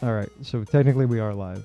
Alright, so technically we are live.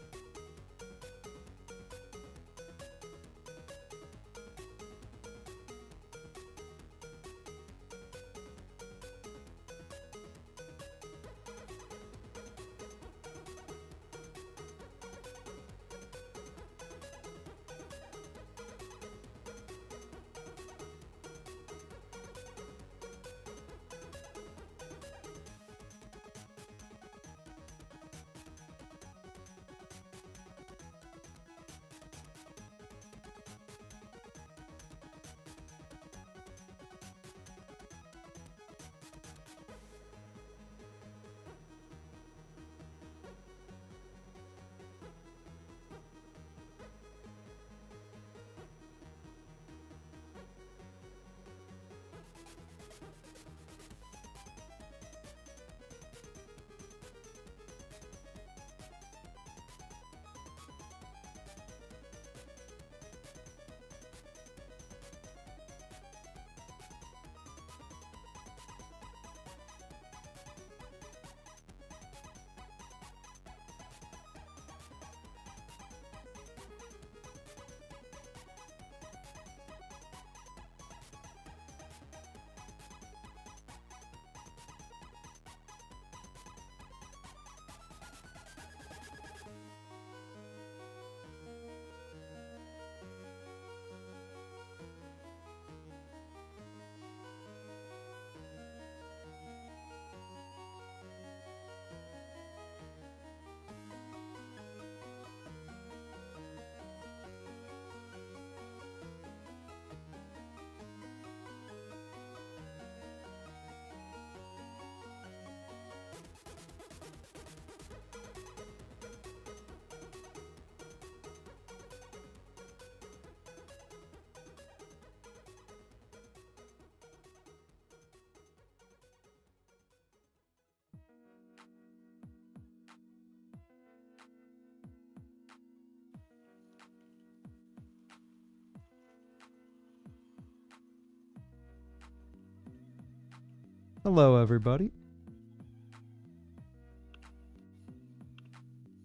Hello, everybody.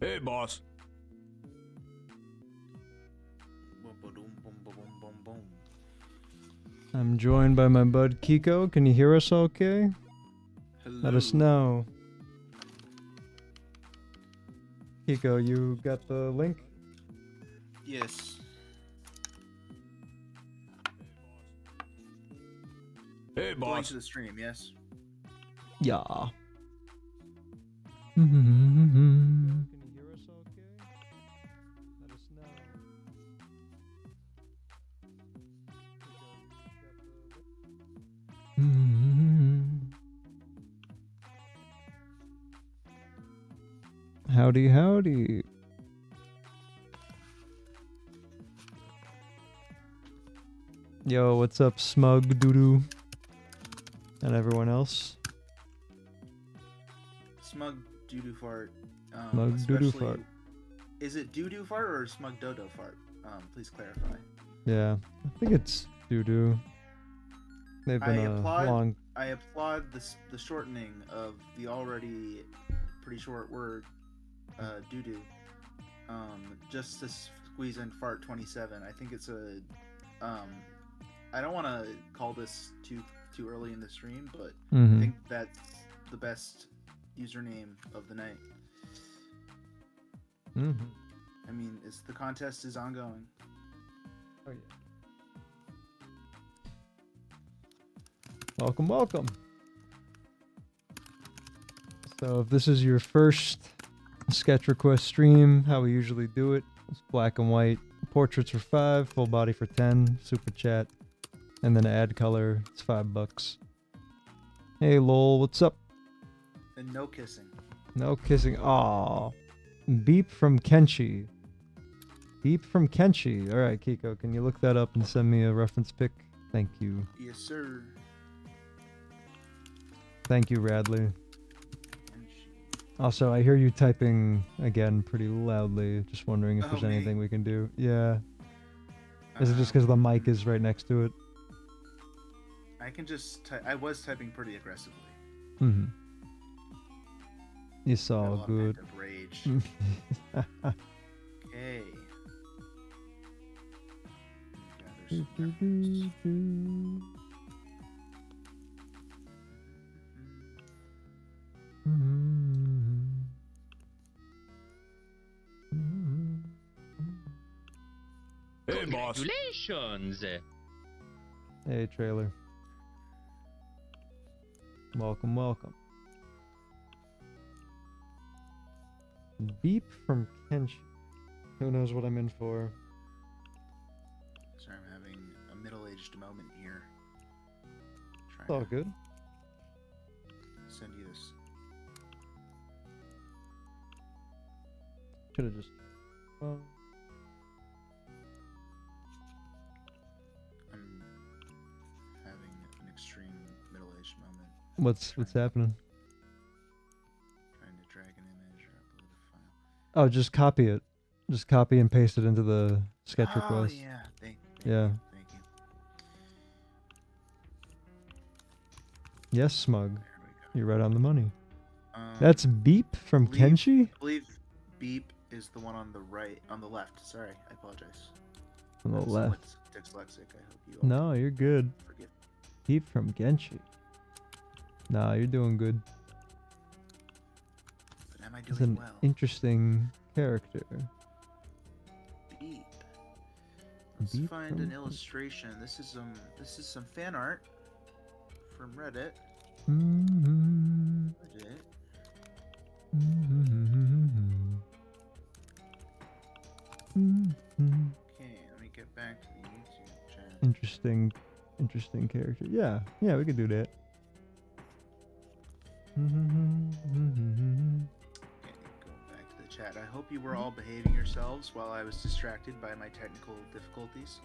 Hey, boss. I'm joined by my bud Kiko. Can you hear us okay? Hello. Let us know. Kiko, you got the link? Yes. Hey, Going boss. to the stream, yes. Yeah. Can you hear us okay? Let us know. Howdy, howdy. Yo, what's up, Smug Doodoo? And everyone else? Smug doo-doo fart. Smug doo-doo especially- fart. Is it doo-doo fart or smug dodo fart? Please clarify. Yeah, I think it's Doodoo. They've I been a applaud- long... I applaud the shortening of the already pretty short word, doo-doo. Just to squeeze in fart 27. I think it's a... I don't want to call this too early in the stream, but I think that's the best username of the night. I mean, the contest is ongoing. Oh, yeah. Welcome, welcome. So if this is your first sketch request stream, how we usually do it, it's black and white. Portraits for 5, full body for 10, super chat, and then add color, it's $5. Hey lol, what's up? And no kissing. No kissing. Aw. Beep from Kenshi. Beep from Kenshi. Alright, Kiko, can you look that up and send me a reference pic? Thank you. Yes, sir. Thank you, Radley. Also, I hear you typing again pretty loudly. Just wondering if Oh, there's me? anything we can do. Yeah. Is it just because the mic is right next to it? I can just I was typing pretty aggressively. Mm-hmm. You Got a saw lot of good. pent-up rage. much. Okay. Gather some efforts. Hey, boss. Congratulations! Hey, trailer. Welcome, welcome. Beep from Kenshi. Who knows what I'm in for? Sorry, I'm having a middle-aged moment here. It's all good. Send you this. Could have just. I'm having an extreme middle-aged moment. What's happening? Trying to drag an image or upload a file. Oh, just copy it. Just copy and paste it into the sketch Oh request. yeah, thank Yeah. you, thank you. Yes, Smug. There we go. You're right on the money. Um, That's Beep from believe- Kenshi? I believe beep is the one on the right, on the left. Sorry, I apologize. On the I'm left. somewhat dyslexic. I hope you all No, you're good. forgive. Beep from Genshi. Nah, you're doing good. But am I He's doing an well? interesting character. Beep. Let's Beep find from an Kenshi. illustration. This is some fan art from Reddit. Mm-hmm. Reddit. Mm-hmm. Mm-hmm. Okay, let me get back to the YouTube chat. Interesting character. Yeah, we could do that. Mm-hmm. Okay, go back to the chat. I hope you were all behaving yourselves while I was distracted by my technical difficulties.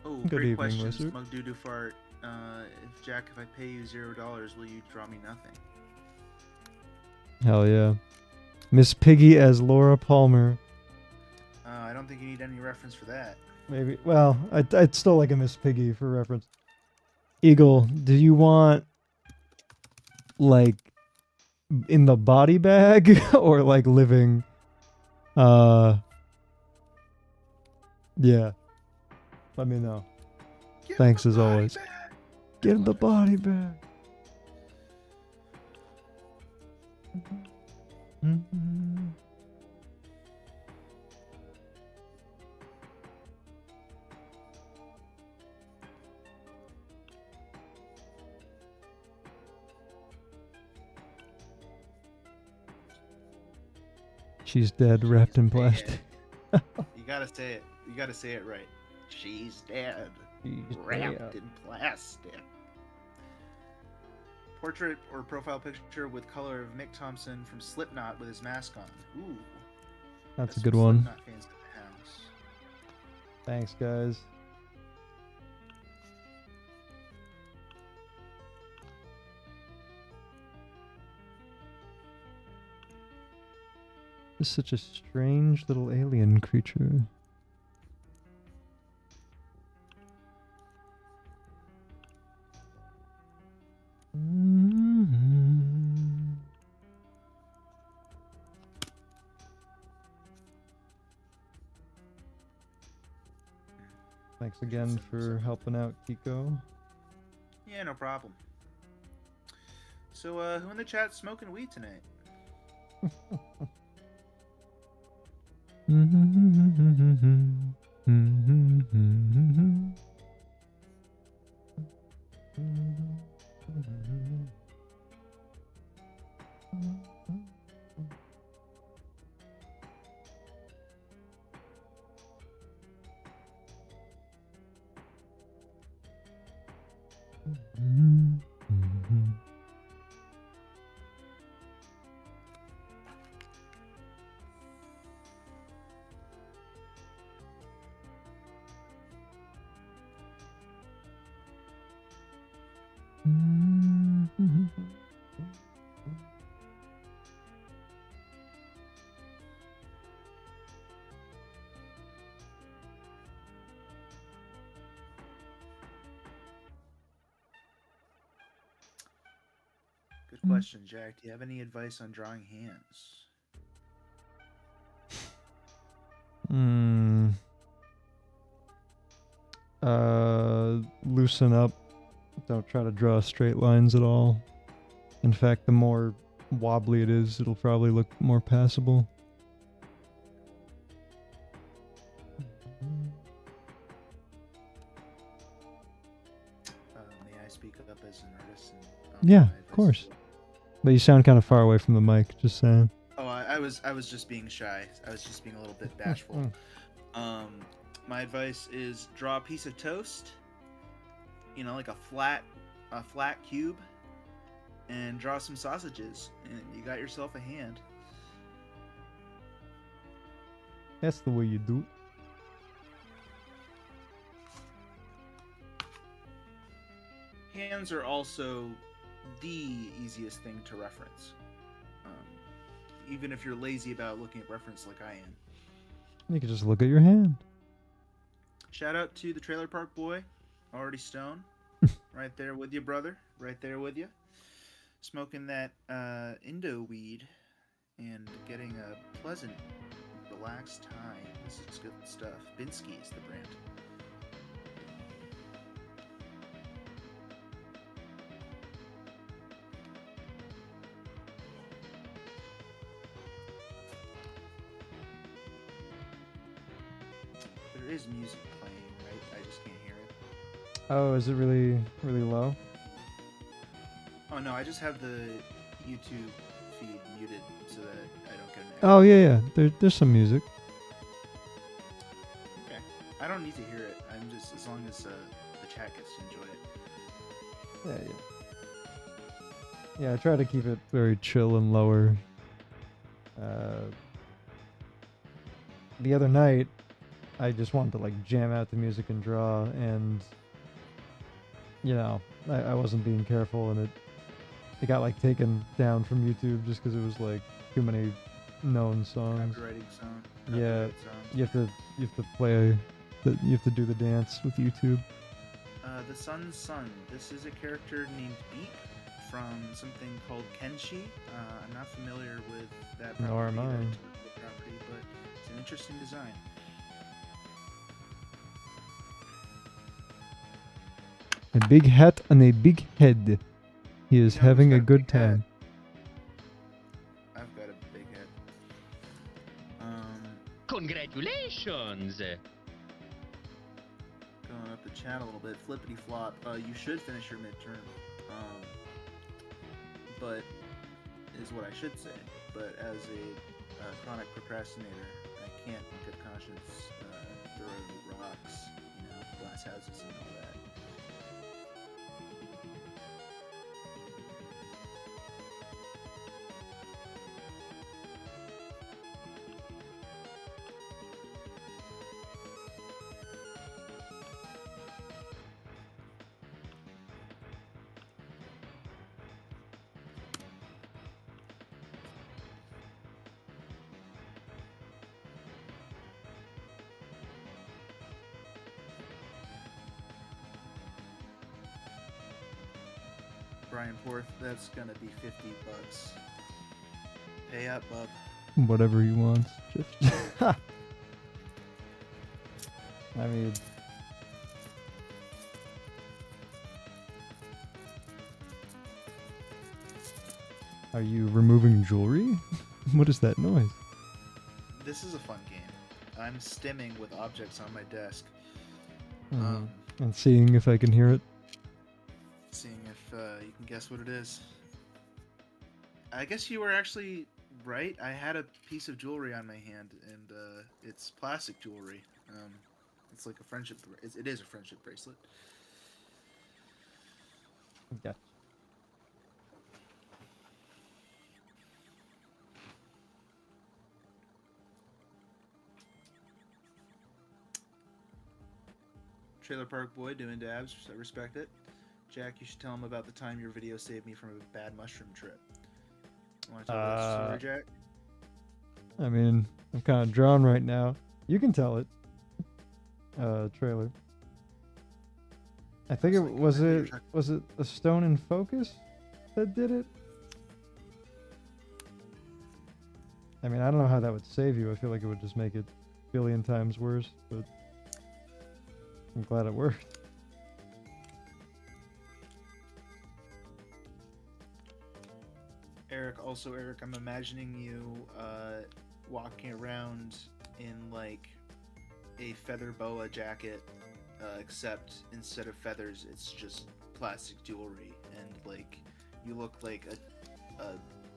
Oh, Good great evening, question, Wizard. Smug Doo Doo Fart. If I pay you $0, will you draw me nothing? Hell yeah. Miss Piggy as Laura Palmer. I don't think you need any reference for that. Maybe. Well, I'd still like a Miss Piggy for reference. Eagle, do you want like in the body bag or like living? Yeah. Let me know. Give Thanks the as body always. back. Get in the body bag. She's dead, wrapped in plastic. You gotta say it. You gotta say it right. She's dead. She's Wrapped dead. in plastic. Portrait or profile picture with color of Mick Thompson from Slipknot with his mask on. Ooh. That's a some good one. Slipknot fans in the house. Thanks, guys. This is such a strange little alien creature. Thanks again for helping out, Kiko. Yeah, no problem. So, who in the chat smoking weed tonight? Good question, Jack. Do you have any advice on drawing hands? Loosen up. Don't try to draw straight lines at all. In fact, the more wobbly it is, it'll probably look more passable. May I speak up as an artist? Yeah, of course. But you sound kind of far away from the mic, just saying. Oh, I was just being shy. I was just being a little bit bashful. My advice is draw a piece of toast, you know, like a flat cube, and draw some sausages, and you got yourself a hand. That's the way you do it. Hands are also the easiest thing to reference. Even if you're lazy about looking at reference like I am. You can just look at your hand. Shout out to the Trailer Park Boy, already stoned. Right there with you, brother. Right there with you. Smoking that Indo weed and getting a pleasant, relaxed time. This is good stuff. Binsky is the brand. There is music playing, right? I just can't hear it. Oh, is it really, really low? Oh no, I just have the YouTube feed muted so that I don't get an echo. Oh, yeah. There's some music. Okay. I don't need to hear it. I'm just, as long as the chat gets to enjoy it. Yeah. Yeah, I try to keep it very chill and lower. The other night, I just wanted to like jam out the music and draw, and you know, I wasn't being careful, and it got like taken down from YouTube just because it was like too many known songs. Copyrighted song. Yeah, Copyrighted songs. you have to play, you have to do the dance with YouTube. The Sun's Son. This is a character named Beak from something called Kenshi. I'm not familiar with that property, Nor am I. that property, but it's an interesting design. A big hat and a big head. He is Yeah, having who's a got a good big head? time. I've got a big head. Congratulations! Going up the chat a little bit. Flippity flop. You should finish your midterm. But is what I should say. But as a chronic procrastinator, I can't in good conscience throw rocks, you know, glass houses and all that. Brian Porth, that's gonna be $50. Pay up, bub. Whatever he wants. Just I mean, are you removing jewelry? What is that noise? This is a fun game. I'm stimming with objects on my desk. And seeing if I can hear it. Seeing if you can guess what it is. I guess you were actually right. I had a piece of jewelry on my hand, and it's plastic jewelry. It's like a friendship. It is a friendship bracelet. Yeah. Trailer Park Boy doing dabs. I respect it. Jack, you should tell him about the time your video saved me from a bad mushroom trip. Want to tell that story, Jack? I mean, I'm kind of drawn right now. You can tell it. Trailer. I think Looks like was maybe it you're talking- was it the stone in focus that did it? I mean, I don't know how that would save you. I feel like it would just make it a billion times worse, but I'm glad it worked. Eric, I'm imagining you walking around in like a feather boa jacket, except instead of feathers, it's just plastic jewelry, and like you look like a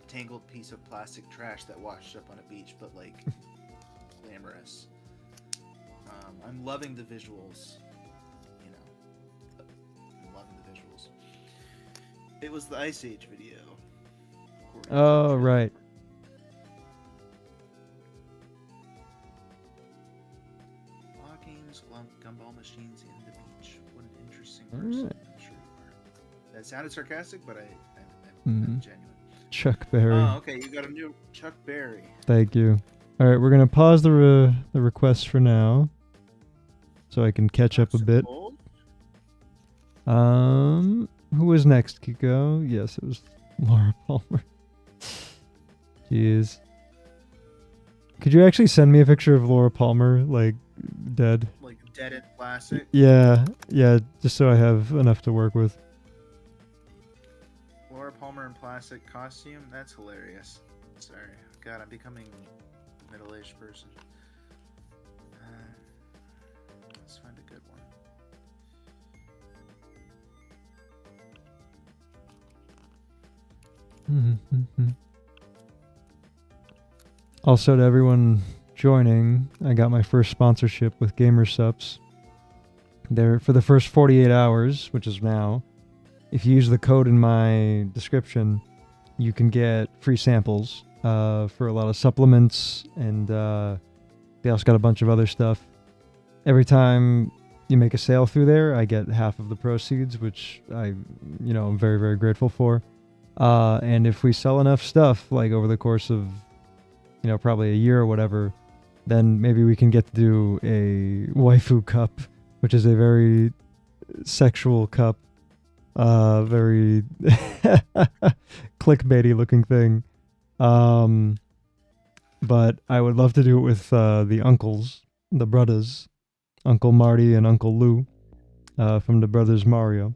tangled piece of plastic trash that washed up on a beach, but like glamorous. I'm loving the visuals. You know, I'm loving the visuals. It was the Ice Age video. Oh, right. Law games, gumball machines in the beach. What an interesting All person. right. I'm sure you are. That sounded sarcastic, but Mhm. I'm genuine. Chuck Berry. Oh, okay. You got a new Chuck Berry. Thank you. All right, we're gonna pause the request for now, so I can catch up a bit. Cold? Who was next, Kiko? Yes, it was Laura Palmer. Jeez. Could you actually send me a picture of Laura Palmer, like, dead? Like dead in plastic? Yeah, just so I have enough to work with. Laura Palmer in plastic costume? That's hilarious. Sorry. God, I'm becoming a middle-aged person. Let's find a good one. Also, to everyone joining, I got my first sponsorship with GamerSups. There for the first 48 hours, which is now. If you use the code in my description, you can get free samples for a lot of supplements, and they also got a bunch of other stuff. Every time you make a sale through there, I get half of the proceeds, which I'm very, very grateful for. And if we sell enough stuff, like over the course of, probably a year or whatever, then maybe we can get to do a waifu cup, which is a very sexual cup. Very clickbaity looking thing. But I would love to do it with the uncles, the brothers, Uncle Marty and Uncle Lou, from the Brothers Mario.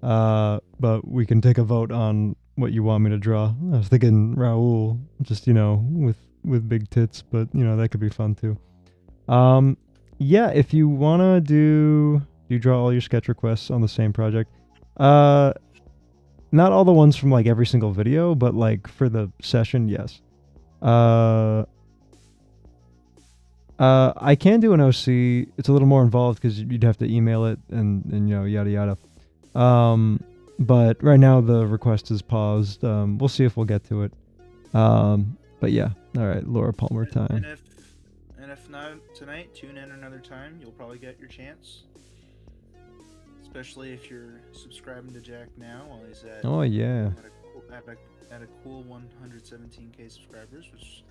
But we can take a vote on what you want me to draw. I was thinking Raul, just, with big tits, but, that could be fun too. Yeah, if you want to do you draw all your sketch requests on the same project? Not all the ones from, like, every single video, but, like, for the session, yes. I can do an OC. It's a little more involved because you'd have to email it and yada yada. But right now the request is paused. We'll see if we'll get to it. But yeah, all right, Laura Palmer time. And if not tonight, tune in another time. You'll probably get your chance. Especially if you're subscribing to Jack now while he's at Oh yeah. at a cool 117k subscribers, which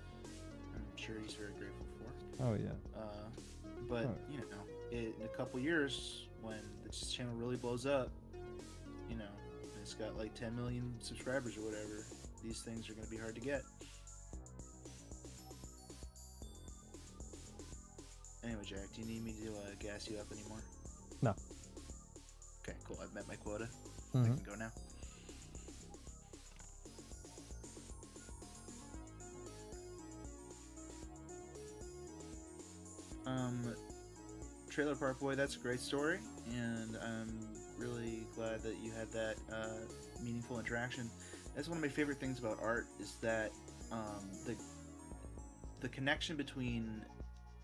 I'm sure he's very grateful for. Oh yeah. But in a couple years, when this channel really blows up, it's got like 10 million subscribers or whatever, these things are going to be hard to get. Anyway, Jack, do you need me to gas you up anymore? No. Okay, cool. I've met my quota. Mm-hmm. I can go now. Trailer Park Boy, that's a great story, and I'm really glad that you had that meaningful interaction. That's one of my favorite things about art, is that the connection between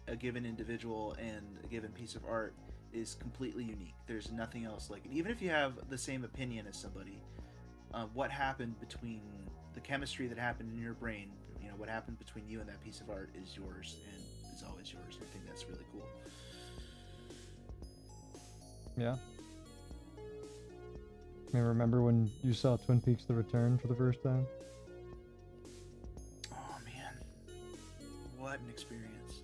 a given individual and a given piece of art is completely unique. There's nothing else like it. Even if you have the same opinion as somebody, what happened between the chemistry that happened in your brain, what happened between you and that piece of art is yours and is always yours. I think that's really cool. Yeah. I remember when you saw Twin Peaks: The Return for the first time? Oh man, what an experience.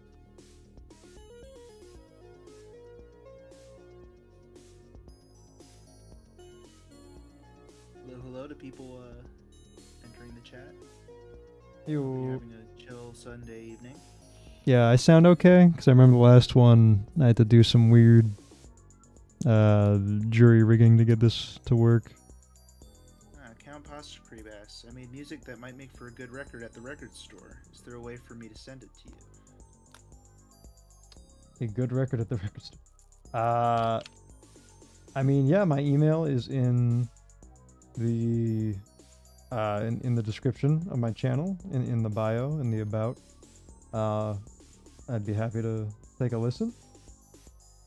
Hello to people entering the chat. You're You. having a chill Sunday evening. Yeah, I sound okay because I remember the last one. I had to do some weird jury rigging to get this to work. Count Pasta Bass. I made music that might make for a good record at the record store. Is there a way for me to send it to you? A good record at the record store. I mean, yeah, my email is in the in the description of my channel, in the bio, in the about. I'd be happy to take a listen.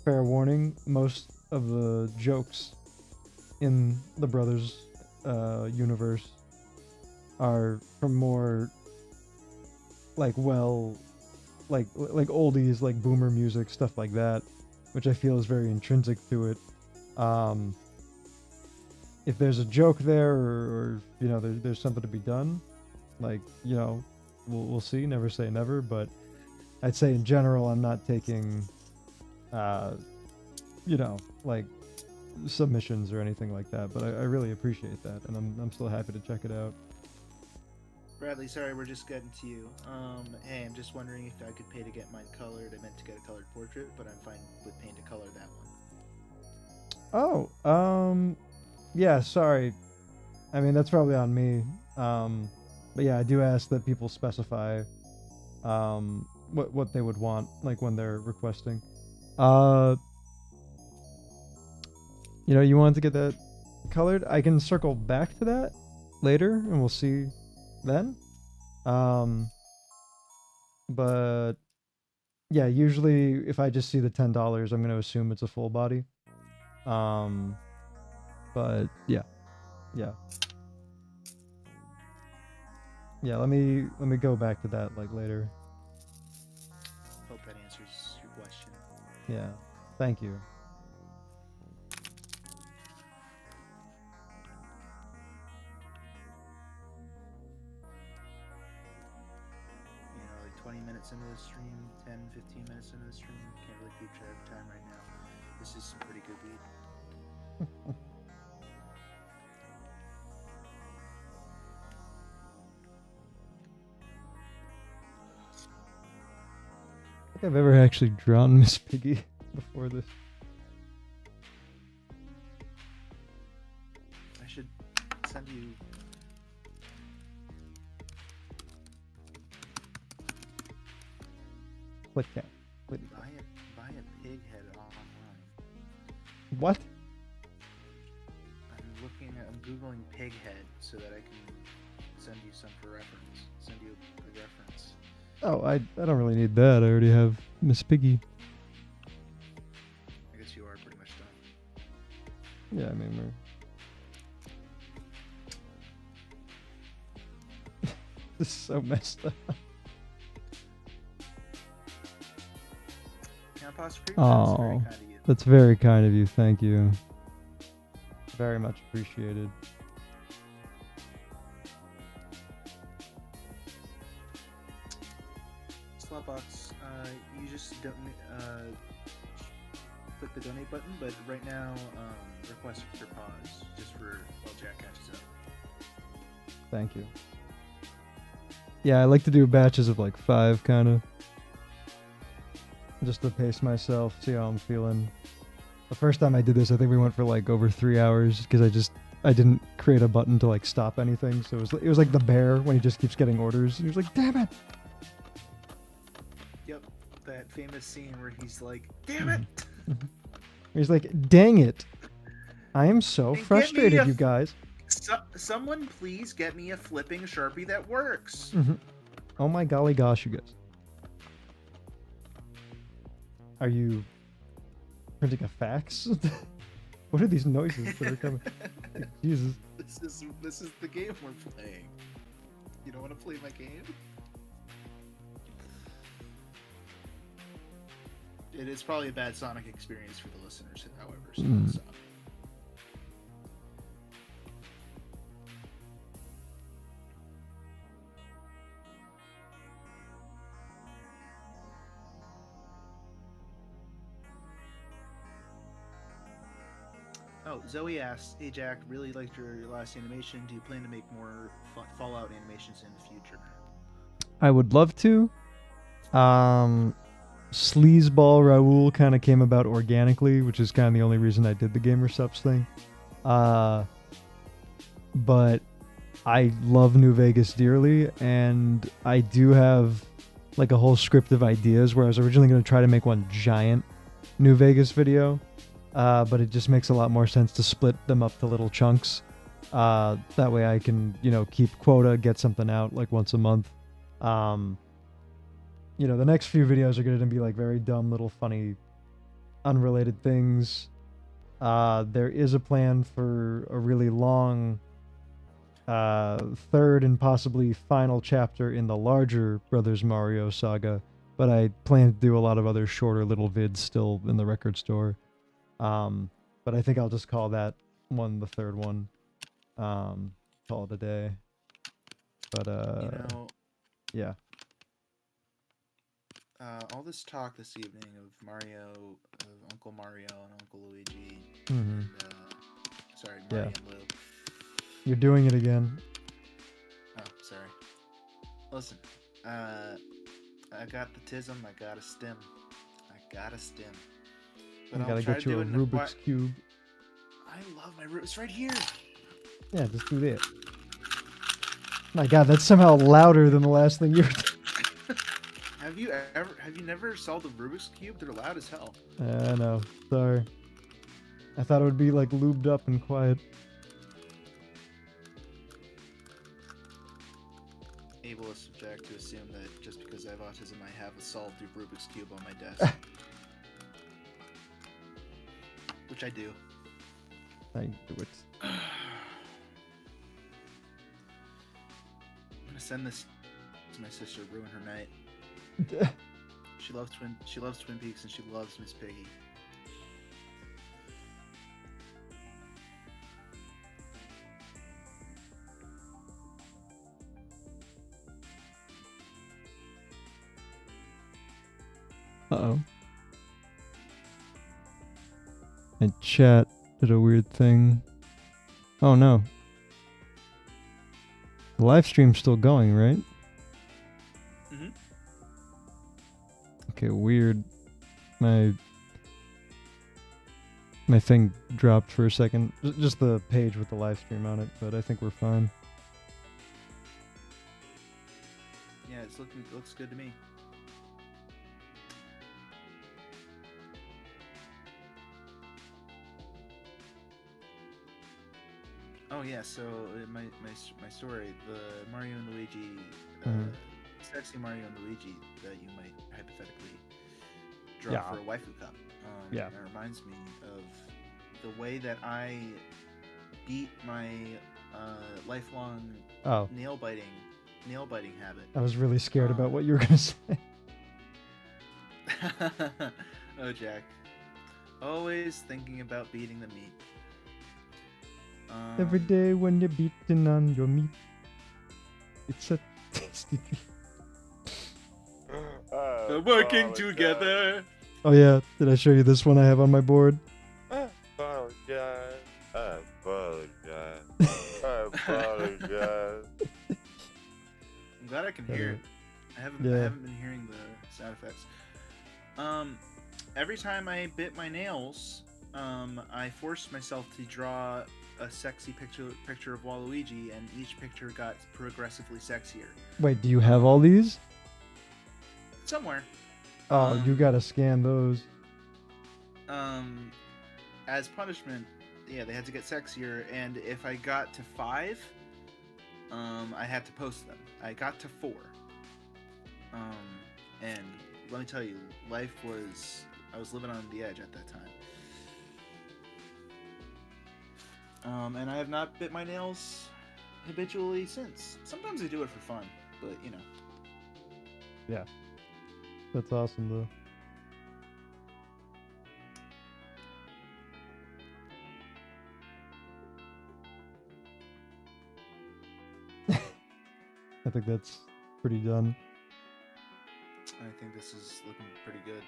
Fair warning, most of the jokes in the Brothers universe are from more like oldies, like boomer music, stuff like that, which I feel is very intrinsic to it. If there's a joke there, or you know, there's something to be done, like, you know, we'll see. Never say never, but I'd say in general, I'm not taking, you know, like submissions or anything like that. But I really appreciate that, and I'm still happy to check it out. Bradley, sorry, we're just getting to you. Hey, I'm just wondering if I could pay to get mine colored. I meant to get a colored portrait, but I'm fine with paying to color that one. Oh, yeah, sorry. I mean, that's probably on me. But yeah, I do ask that people specify what they would want, like when they're requesting. You know, you want to get that colored? I can circle back to that later, and we'll see then. But yeah, usually if I just see the $10, I'm gonna assume it's a full body. But yeah. Yeah, let me go back to that like later. Hope that answers your question. Yeah. Thank you. You know, like 20 minutes into the stream, 10, 15 minutes into the stream, can't really keep track of time right now. This is some pretty good weed. I think I've ever actually drawn Miss Piggy before this. I should send you. Click that. Buy a pig head online. What? I'm googling pig head so that I can send you some for reference. Send you a reference. Oh, I don't really need that. I already have Miss Piggy. I guess you are pretty much done. Yeah, I mean, we're... This is so messed up. Pasta Creek? Oh, That's very kind of you. that's very kind of you. Thank you. Very much appreciated. Slotbox, you just don't click the donate button, but right now, request for pause just for while Jack catches up. Thank you. Yeah, I like to do batches of like 5, kind of. Just to pace myself, see how I'm feeling. The first time I did this, I think we went for like over 3 hours because I didn't create a button to like stop anything. So it was like the bear when he just keeps getting orders. He was like, "Damn it!" Yep, that famous scene where he's like, "Damn it!" He's like, "Dang it! I am so And get me frustrated, you guys." Someone please get me a flipping Sharpie that works. Oh my golly gosh, you guys. Are you printing a fax? What are these noises that are coming? Jesus. This is the game we're playing. You don't want to play my game? It is probably a bad Sonic experience for the listeners, however. So stop. Oh, Zoe asks, "Hey Jack, really liked your last animation. Do you plan to make more Fallout animations in the future?" I would love to. Sleazeball Raoul kind of came about organically, which is kind of the only reason I did the Gamer Subs thing. But I love New Vegas dearly, and I do have like a whole script of ideas where I was originally going to try to make one giant New Vegas video, but it just makes a lot more sense to split them up to little chunks. That way I can, keep quota, get something out like once a month. The next few videos are going to be like very dumb, little funny, unrelated things. There is a plan for a really long third and possibly final chapter in the larger Brothers Mario saga, but I plan to do a lot of other shorter little vids still in the record store. But I think I'll just call that one the third one. Call it a day. But yeah. All this talk this evening of Mario, of Uncle Mario and Uncle Luigi, Mm-hmm. and, sorry, Mario and Lou. You're doing it again. Oh, sorry. Listen, I got the tism, I got a stem. But You I'll gotta try get to you do a it in Rubik's Cube. I love my Rubik's. It's right here. Yeah, just do that. My God, that's somehow louder than the last thing you were doing. Have you never solved a Rubik's Cube? They're loud as hell. I know. Sorry. I thought it would be like lubed up and quiet. Ableist Jack to assume that just because I have autism, I have a solved Rubik's Cube on my desk. Which I do. I do it. I'm gonna send this to my sister, ruin her night. She loves Twin Peaks and she loves Miss Piggy. Uh-oh. And chat did a weird thing. Oh no. The live stream's still going, right? Mm-hmm. Okay, weird. My thing dropped for a second. Just the page with the live stream on it, but I think we're fine. Yeah, it looks good to me. Oh yeah, so my story, the Mario and Luigi, sexy Mario and Luigi that you might hypothetically draw for a waifu cup. That reminds me of the way that I beat my lifelong nail biting habit. I was really scared about what you were gonna say. Oh, Jack, always thinking about beating the meat. Every day when you're beating on your meat, it's a tasty treat. Working together. Oh yeah, did I show you this one I have on my board? I apologize. I'm glad I can hear it. I haven't been hearing the sound effects. Every time I bit my nails, I forced myself to draw a sexy picture of Waluigi, and each picture got progressively sexier. Wait, do you have all these? Somewhere. Oh, you gotta scan those. As punishment, yeah, they had to get sexier, and if I got to 5, I had to post them. I got to 4. And let me tell you, I was living on the edge at that time. And I have not bit my nails habitually since. Sometimes I do it for fun, but you know. Yeah. That's awesome though. I think that's pretty done. I think this is looking pretty good.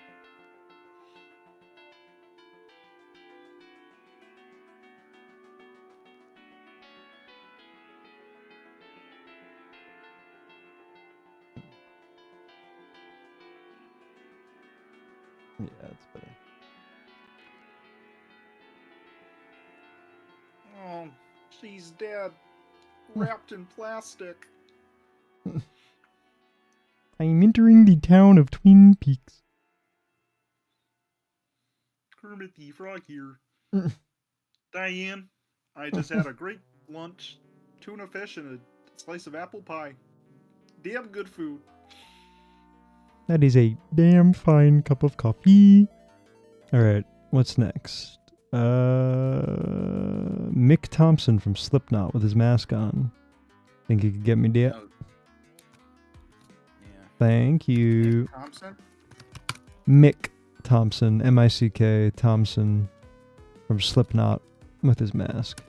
Yeah, that's better. Oh, she's dead. Wrapped in plastic. I'm entering the town of Twin Peaks. Kermit the Frog here. Diane, I just had a great lunch. Tuna fish and a slice of apple pie. Damn good food. That is a damn fine cup of coffee. Alright, what's next? Mick Thompson from Slipknot with his mask on. Think he could get me there? Oh. Yeah. Thank you. Nick Thompson? Mick Thompson, M-I-C-K, Thompson from Slipknot with his mask.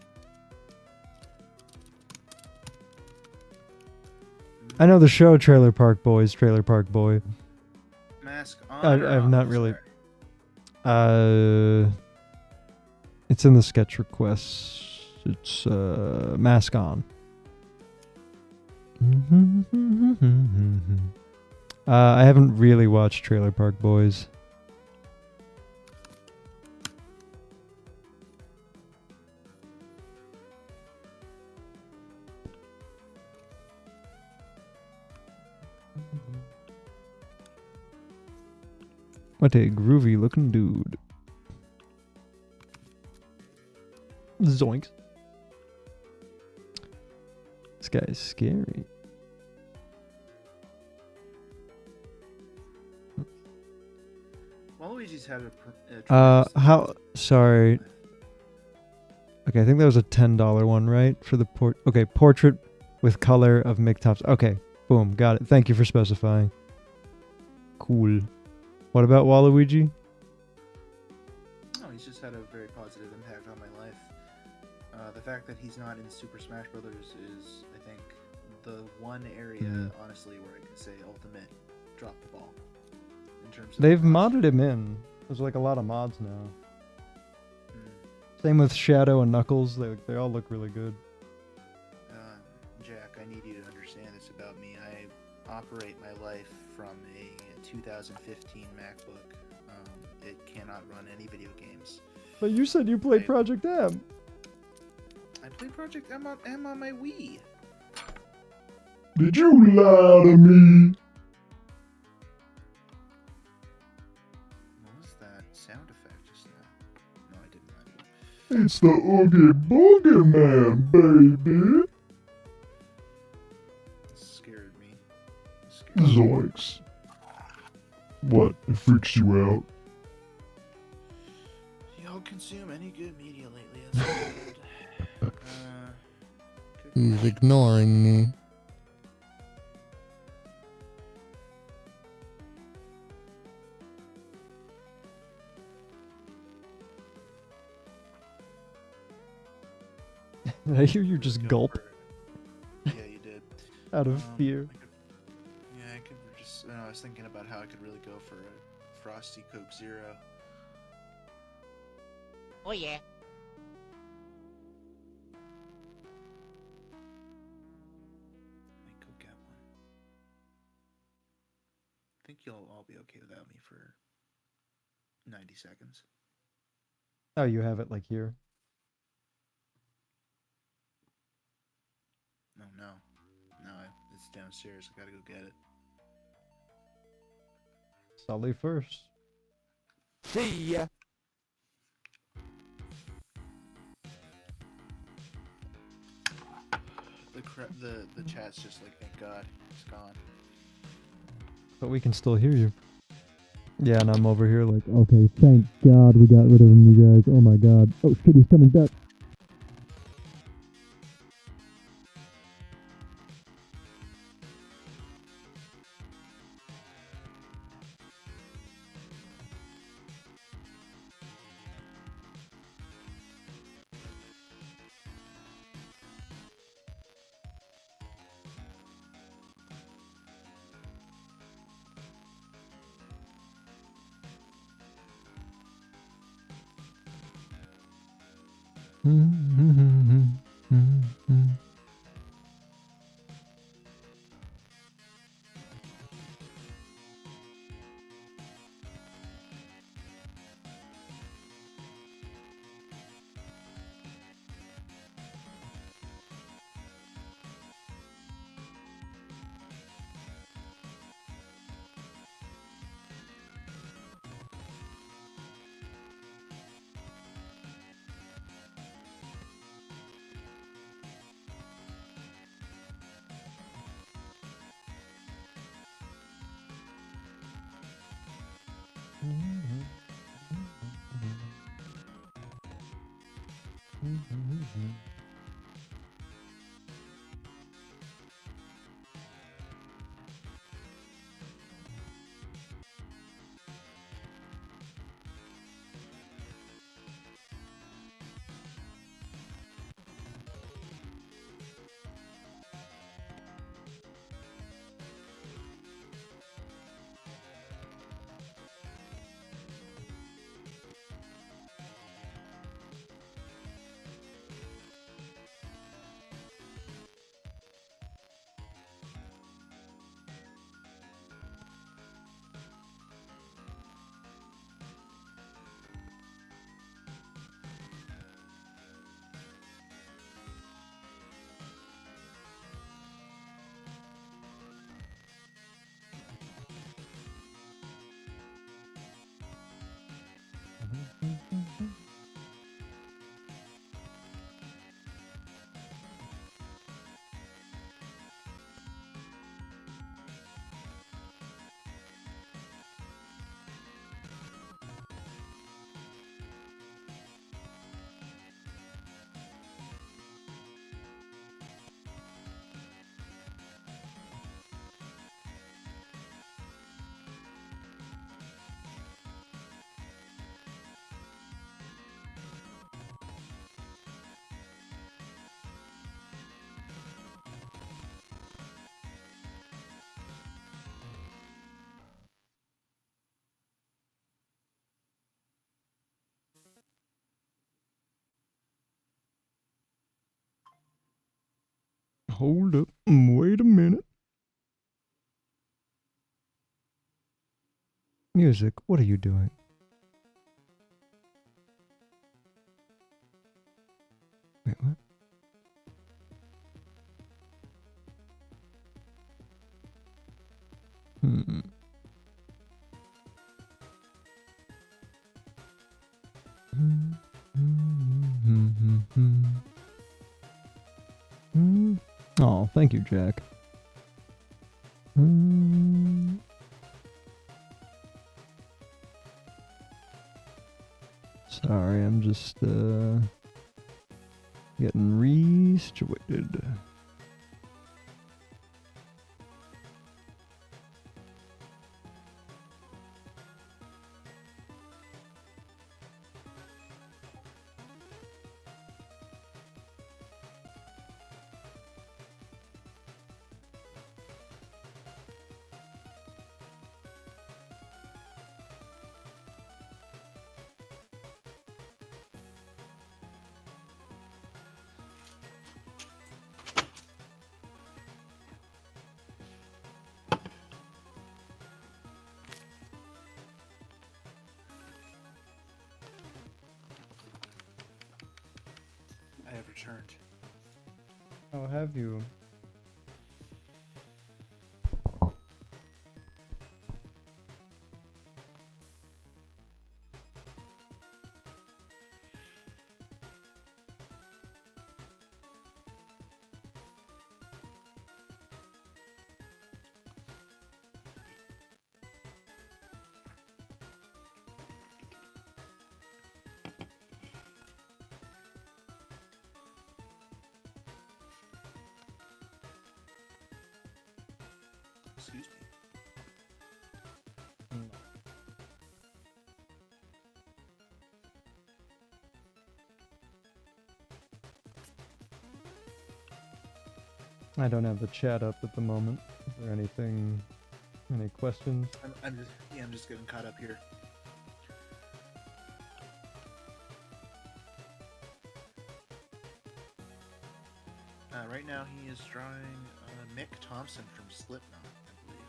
I know the show Trailer Park Boys, Trailer Park Boy. Mask on. I've not really. It's in the sketch requests. It's mask on. I haven't really watched Trailer Park Boys. What a groovy looking dude. Zoinks. This guy is scary. Waluigi's had a how? Sorry. Okay, I think that was a $10 one, right? For the portrait with color of Mick Thompson. Okay, boom, got it. Thank you for specifying. Cool. What about Waluigi? No, he's just had a very positive impact on my life. The fact that he's not in Super Smash Brothers is, I think, the one area, honestly, where I can say Ultimate dropped the ball. In terms of They've modded him in. There's like a lot of mods now. Same with Shadow and Knuckles. They all look really good. Jack, I need you to understand this about me. I operate my life from a 2015 MacBook. It cannot run any video games. But you said you played Project M. I played Project M on my Wii. Did you lie to me? What was that sound effect just now? No, I didn't. It's the Oogie Boogie Man, baby. It scared me. It scared me. Zoinks. What? It freaks you out? Y'all consume any good media lately? That's good. He's ignoring me. I hear you just gulp Yeah, you did. out of fear. I could just. I was thinking about how I could really go for a Frosty Coke Zero. Oh yeah. I could get one. I think you'll all be okay without me for 90 seconds. Oh, you have it like here. No, it's downstairs. I gotta go get it. Sully first. See ya. The chat's just like, thank God, it's gone. But we can still hear you. Yeah, and I'm over here like, okay, thank God we got rid of him, you guys. Oh my God. Oh shit, he's coming back. Hold up. Wait a minute. Music, what are you doing? Wait, what? Hmm. Oh, thank you, Jack. Sorry, I'm just getting re-situated. I have returned. How have you? Excuse me. I don't have the chat up at the moment. Is there anything, any questions? I'm just getting caught up here. Right now he is drawing Mick Thompson from Slipknot, I believe.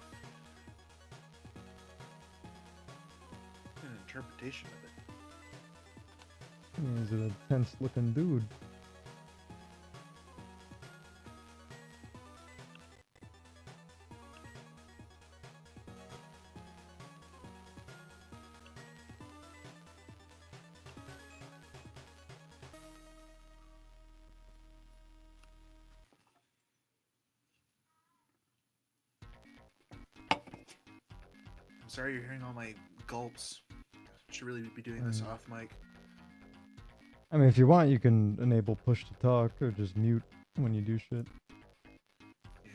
An interpretation of it. He's a tense looking dude. I'm sorry you're hearing all my gulps. Should really be doing this off mic. I mean, if you want, you can enable push to talk or just mute when you do shit. Yeah.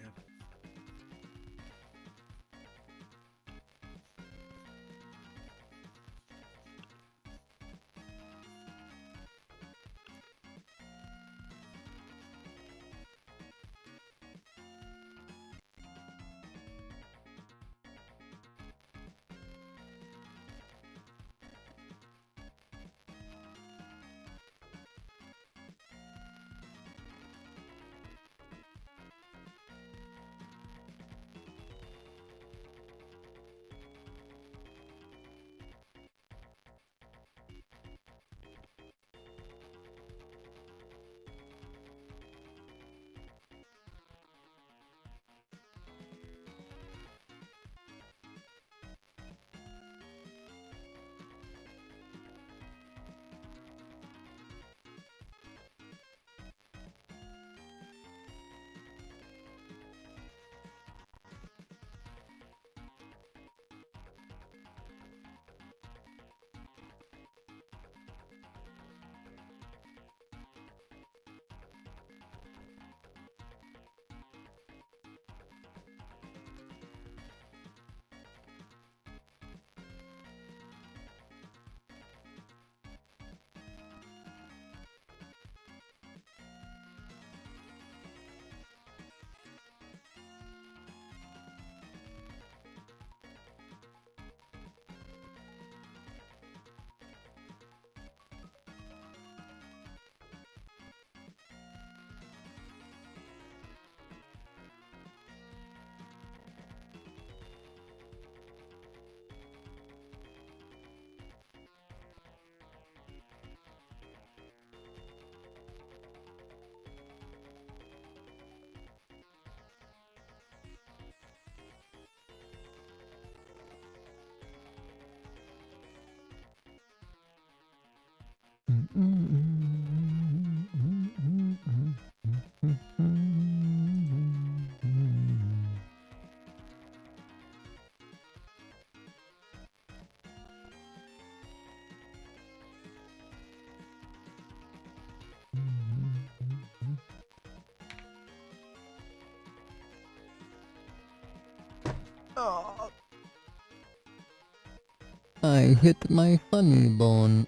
I hit my funny bone.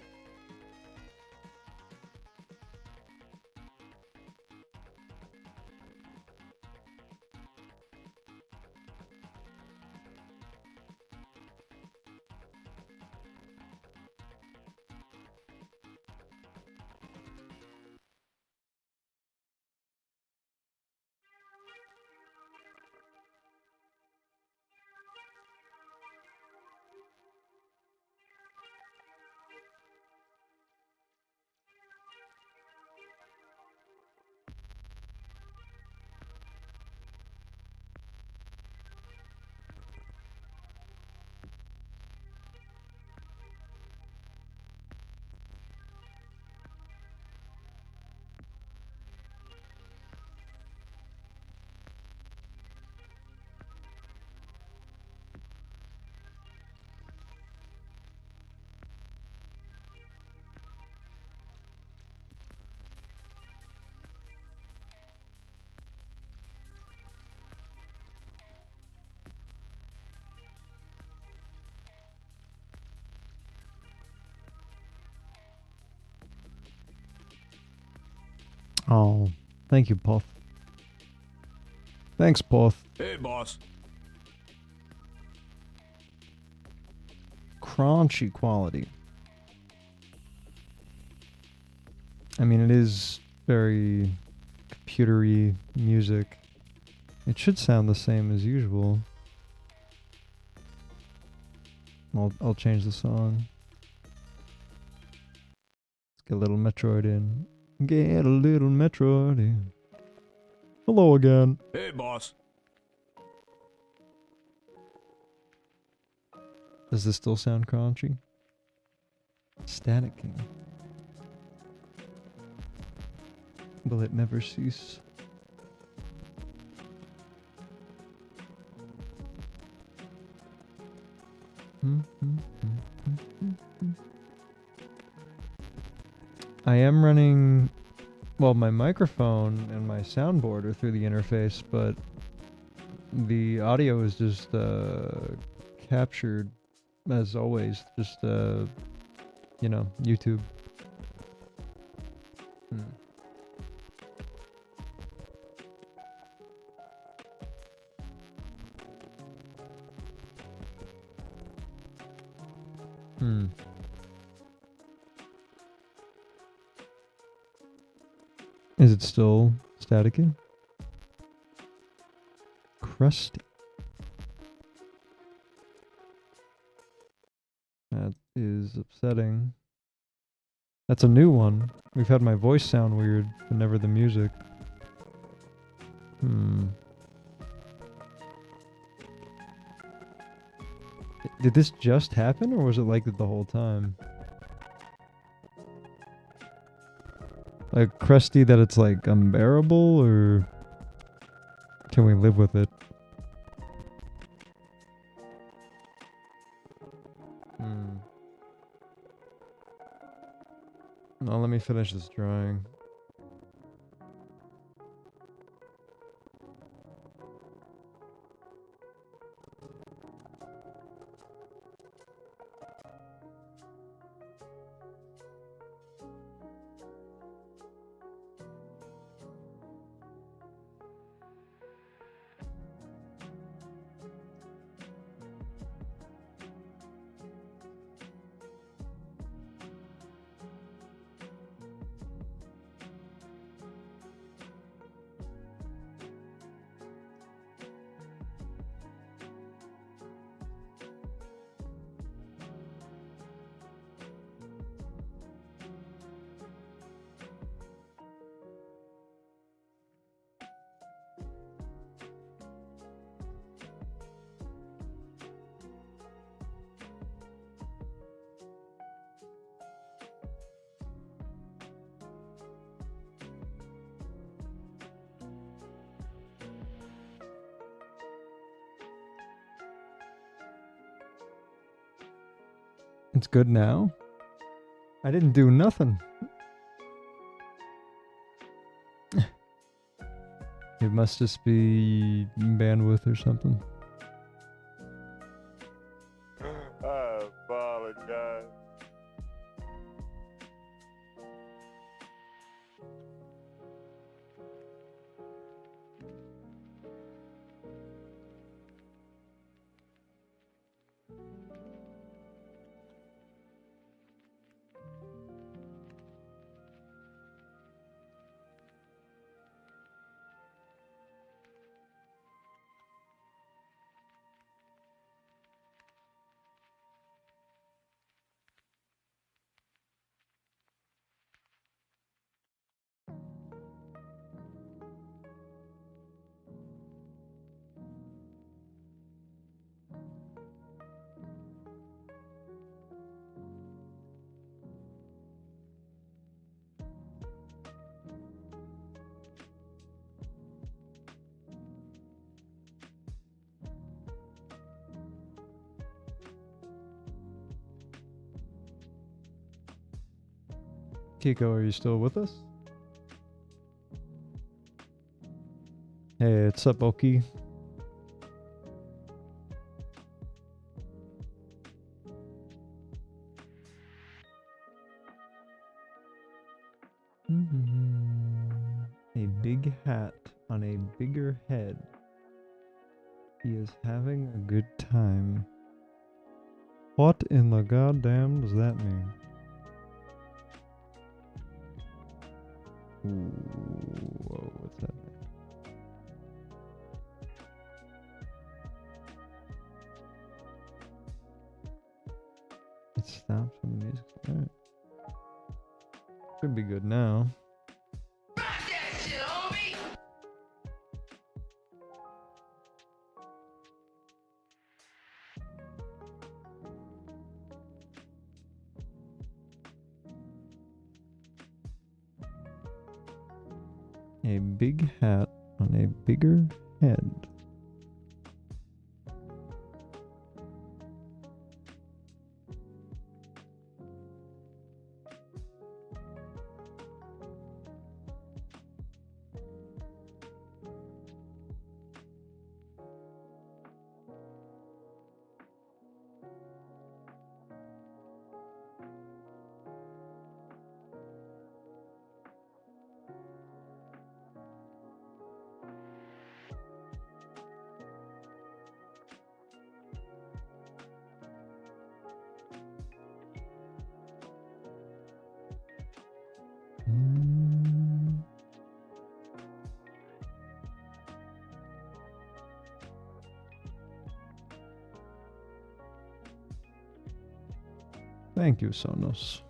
Oh, thank you, Puff. Thanks, Puff. Hey, boss. Crunchy quality. I mean, it is very computery music. It should sound the same as usual. I'll change the song. Let's get a little Metroid in. Get a little Metroid in. Hello again. Hey, boss. Does this still sound crunchy? Static King. Will it never cease? I am running, well, my microphone and my soundboard are through the interface, but the audio is just captured as always, just you know, YouTube. Hmm. Hmm. Is it still staticky? Crusty. That is upsetting. That's a new one. We've had my voice sound weird, but never the music. Hmm. Did this just happen, or was it like that the whole time? Like crusty that it's like unbearable, or can we live with it? Hmm. No, let me finish this drawing. It's good now? I didn't do nothing. It must just be bandwidth or something. I apologize. Kiko, are you still with us? Hey, what's up, Oki? A big hat on a bigger head. He is having a good time. What in the goddamn does that mean? Ooh, whoa, what's that? It stops when the music. Alright. Should be good now. A big hat on a bigger head. Thank you, Sonos.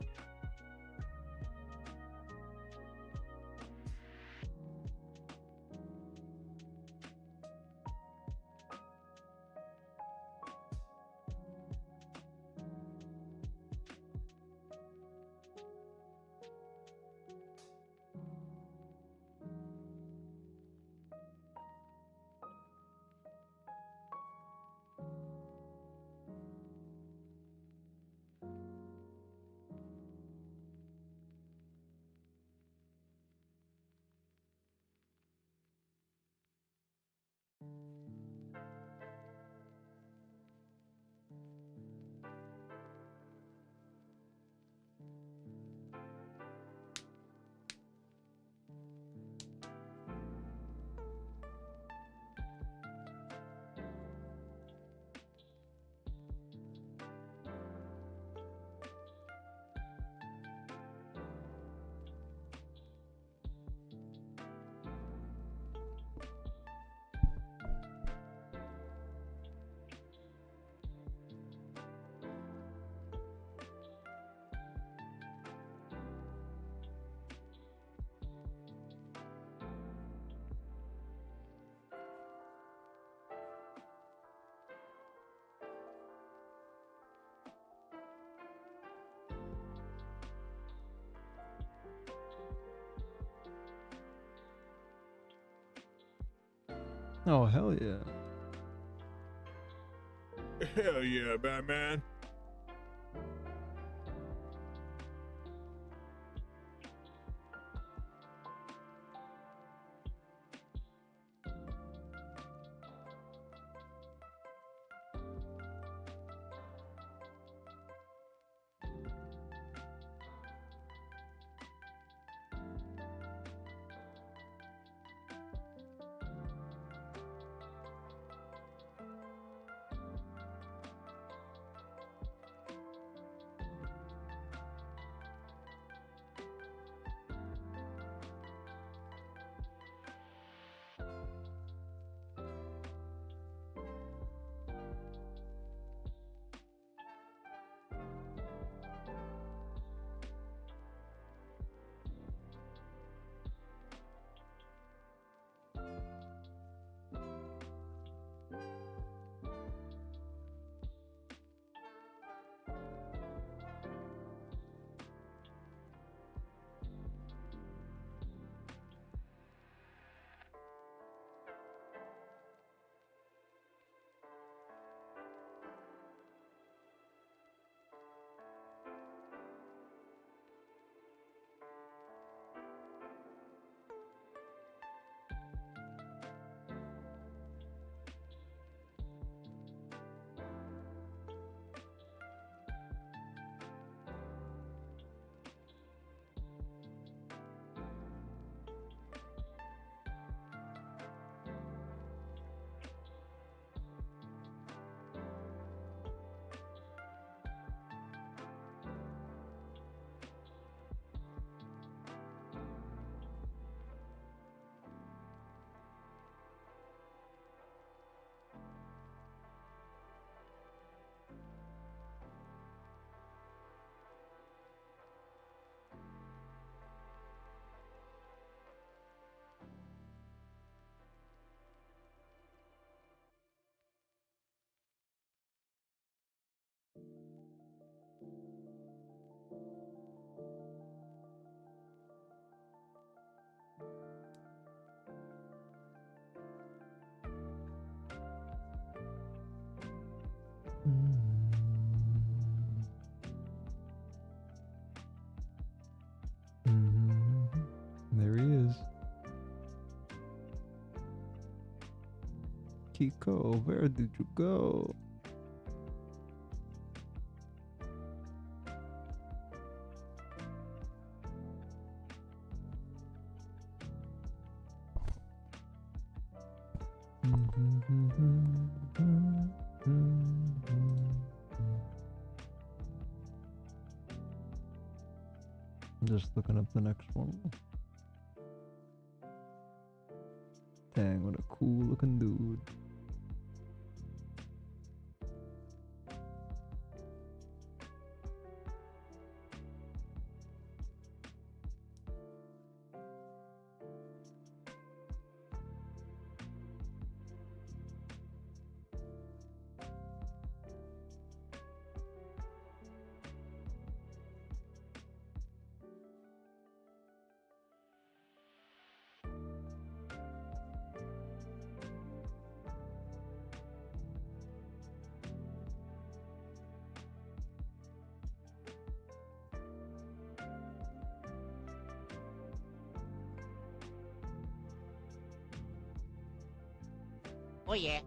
Oh, hell yeah. Hell yeah, Batman. There he is. Kiko, where did you go? I'm just looking up the next one. Dang, what a cool looking dude. Oh yeah.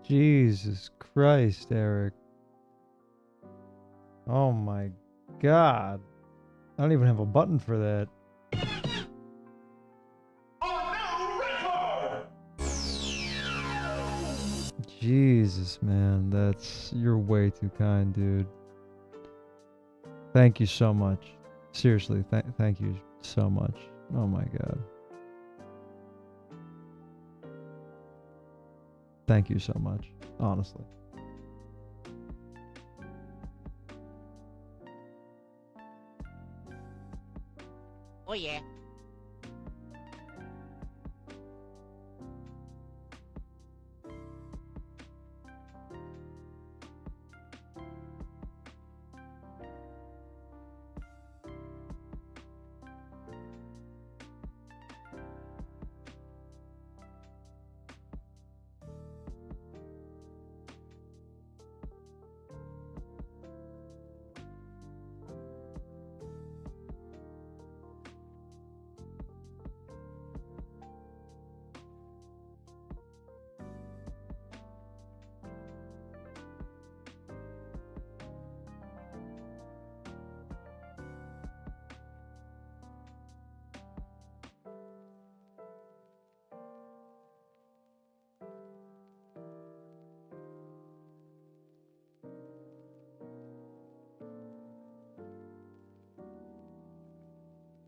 Jesus Christ, Eric. Oh my God. I don't even have a button for that. Jesus, man. You're way too kind, dude. Thank you so much. Seriously, thank you so much. Oh my God. Thank you so much. Honestly. Oh yeah.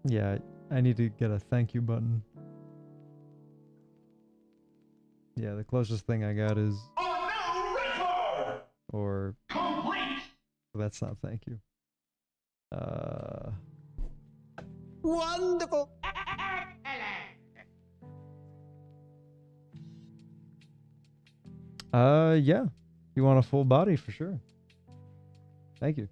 Yeah, I need to get a thank you button. Yeah, the closest thing I got is... Or... That's not thank you. Wonderful. Yeah. You want a full body for sure. Thank you.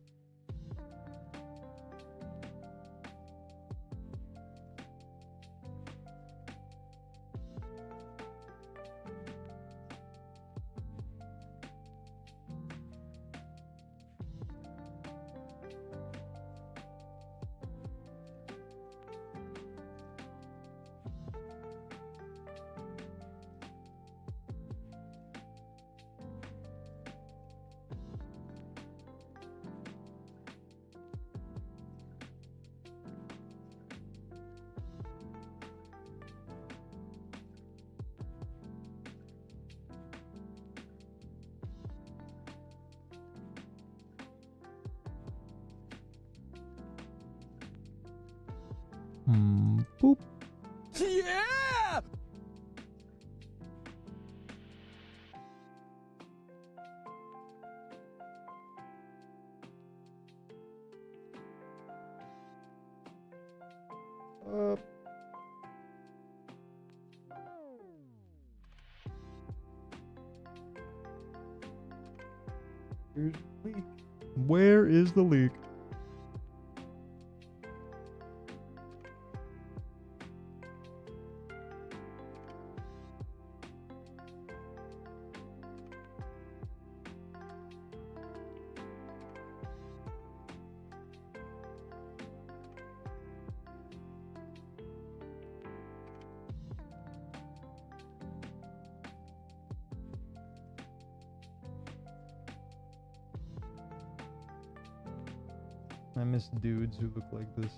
Boop. Yeah! Here's the leak. Where is the leak? I miss dudes who look like this.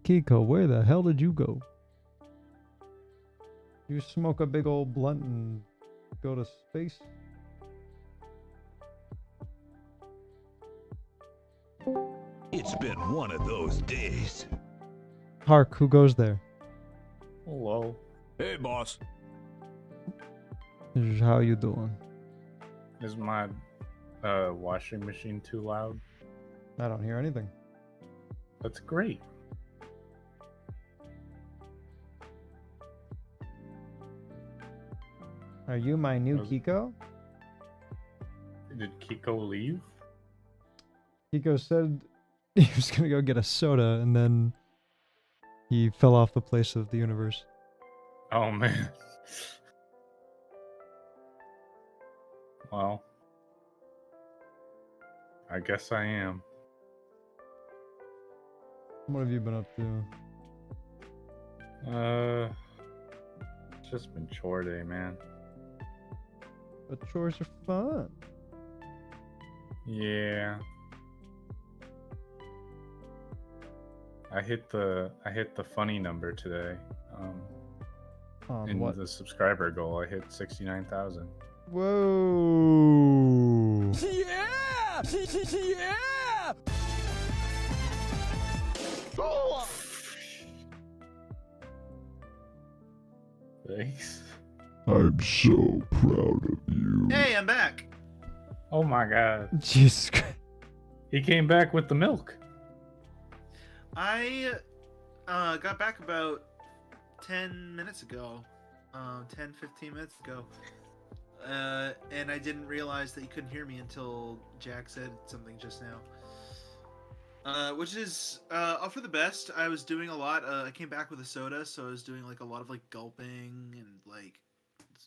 Kiko, where the hell did you go? You smoke a big old blunt and go to space? It's been one of those days. Hark, who goes there? Hello. Hey, boss. How you doing? Is my washing machine too loud? I don't hear anything. That's great. Are you my new Was- Kiko? Did Kiko leave? Kiko said he was gonna go get a soda and then he fell off the place of the universe. Oh man. Well, I guess I am. What have you been up to? It's just been chore day, man. But chores are fun. Yeah. I hit the funny number today. On In what? the subscriber goal, I hit 69,000. Whoa! Yeah! Yeah! Thanks. I'm so proud of you. Hey, I'm back. Oh my god. Jesus Christ. He came back with the milk. I got back about 10 minutes ago. 10, 15 minutes ago. And I didn't realize that you couldn't hear me until Jack said something just now. Which is all for the best. I was doing a lot. I came back with a soda, so I was doing like a lot of like gulping and like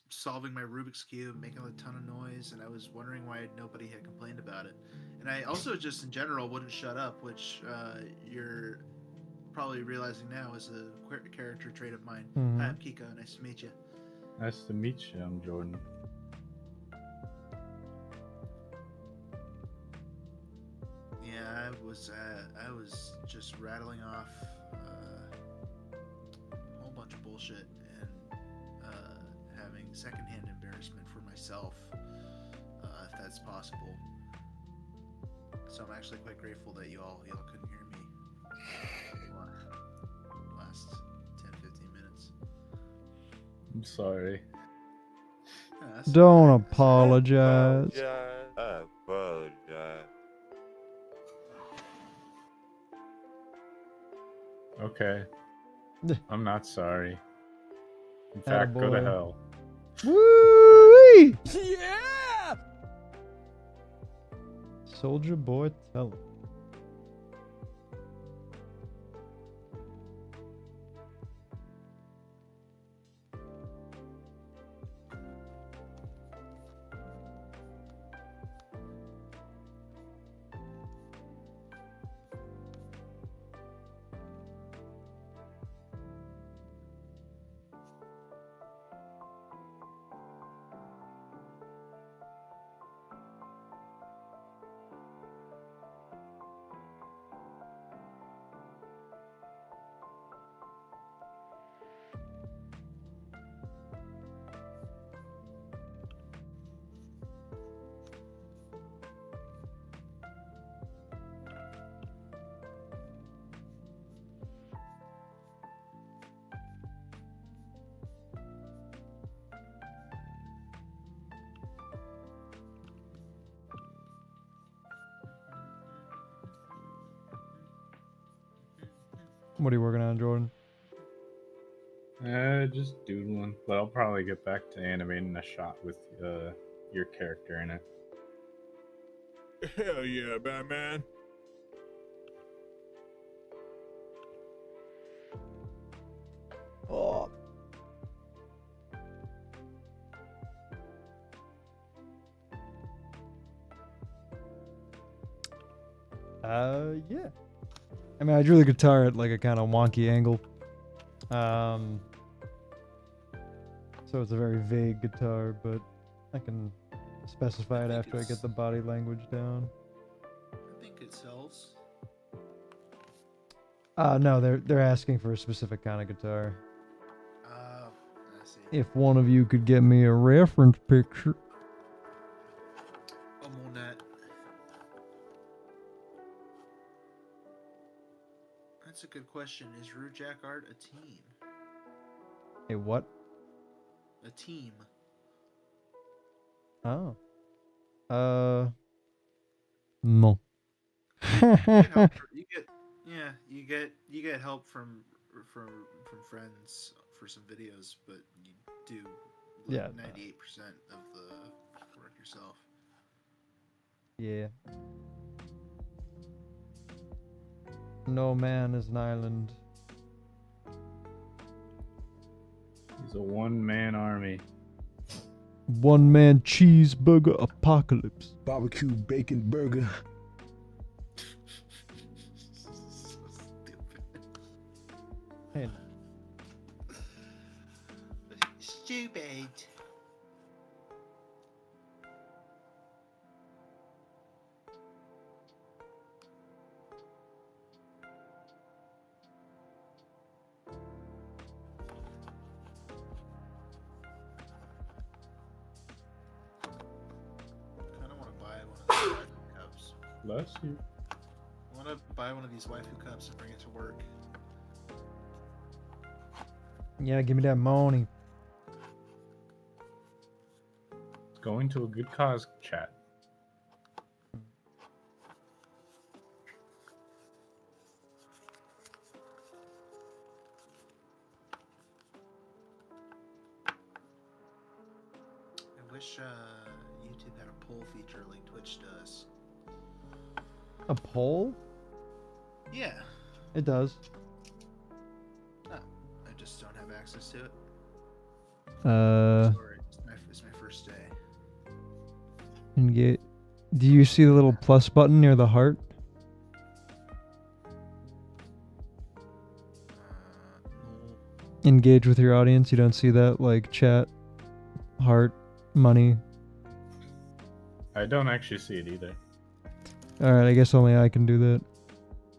solving my Rubik's Cube, making a ton of noise, and I was wondering why nobody had complained about it. And I also just in general wouldn't shut up, which you're probably realizing now is a character trait of mine. Mhm. Hi, I'm Kiko. Nice to meet you. Nice to meet you. I'm Jordan. Yeah, I was just rattling off a whole bunch of bullshit and having secondhand embarrassment for myself, if that's possible. So I'm actually quite grateful that y'all couldn't hear me the last 10-15 minutes. I'm sorry. Yeah, that's Don't alright. apologize. I apologize. Okay. I'm not sorry. In fact, go to Attaboy. hell. Woo! Yeah! Soldier boy, tell him. What are you working on, Jordan? Just doodling. But I'll probably get back to animating a shot with your character in it. Hell yeah, Batman. Oh. Yeah. I mean, I drew the guitar at like a kind of wonky angle. So it's a very vague guitar, but I can specify it think after I get it's- the body language down. I think it sells. No, they're asking for a specific kind of guitar. Oh, I see. If one of you could get me a reference picture. I'm on that. That's a good question. Is RudeJack Art a team? A what? A team. Oh. No. You get help. You get help from friends for some videos, but you do like Yeah. 98% of the work yourself. Yeah. No man is an island. He's a one-man army. One man cheeseburger apocalypse. Barbecue bacon burger. So stupid. Hey, Stupid. Bless you. I want to buy one of these waifu cups and bring it to work. Yeah, give me that money. Going to a good cause, chat. I wish YouTube had a poll feature like Twitch does. A poll? Yeah. It does. Oh, I just don't have access to it. Sorry, it's my first day. Do you see the little plus button near the heart? No. Engage with your audience. You don't see that, like chat, heart, money. I don't actually see it either. All right, I guess only I can do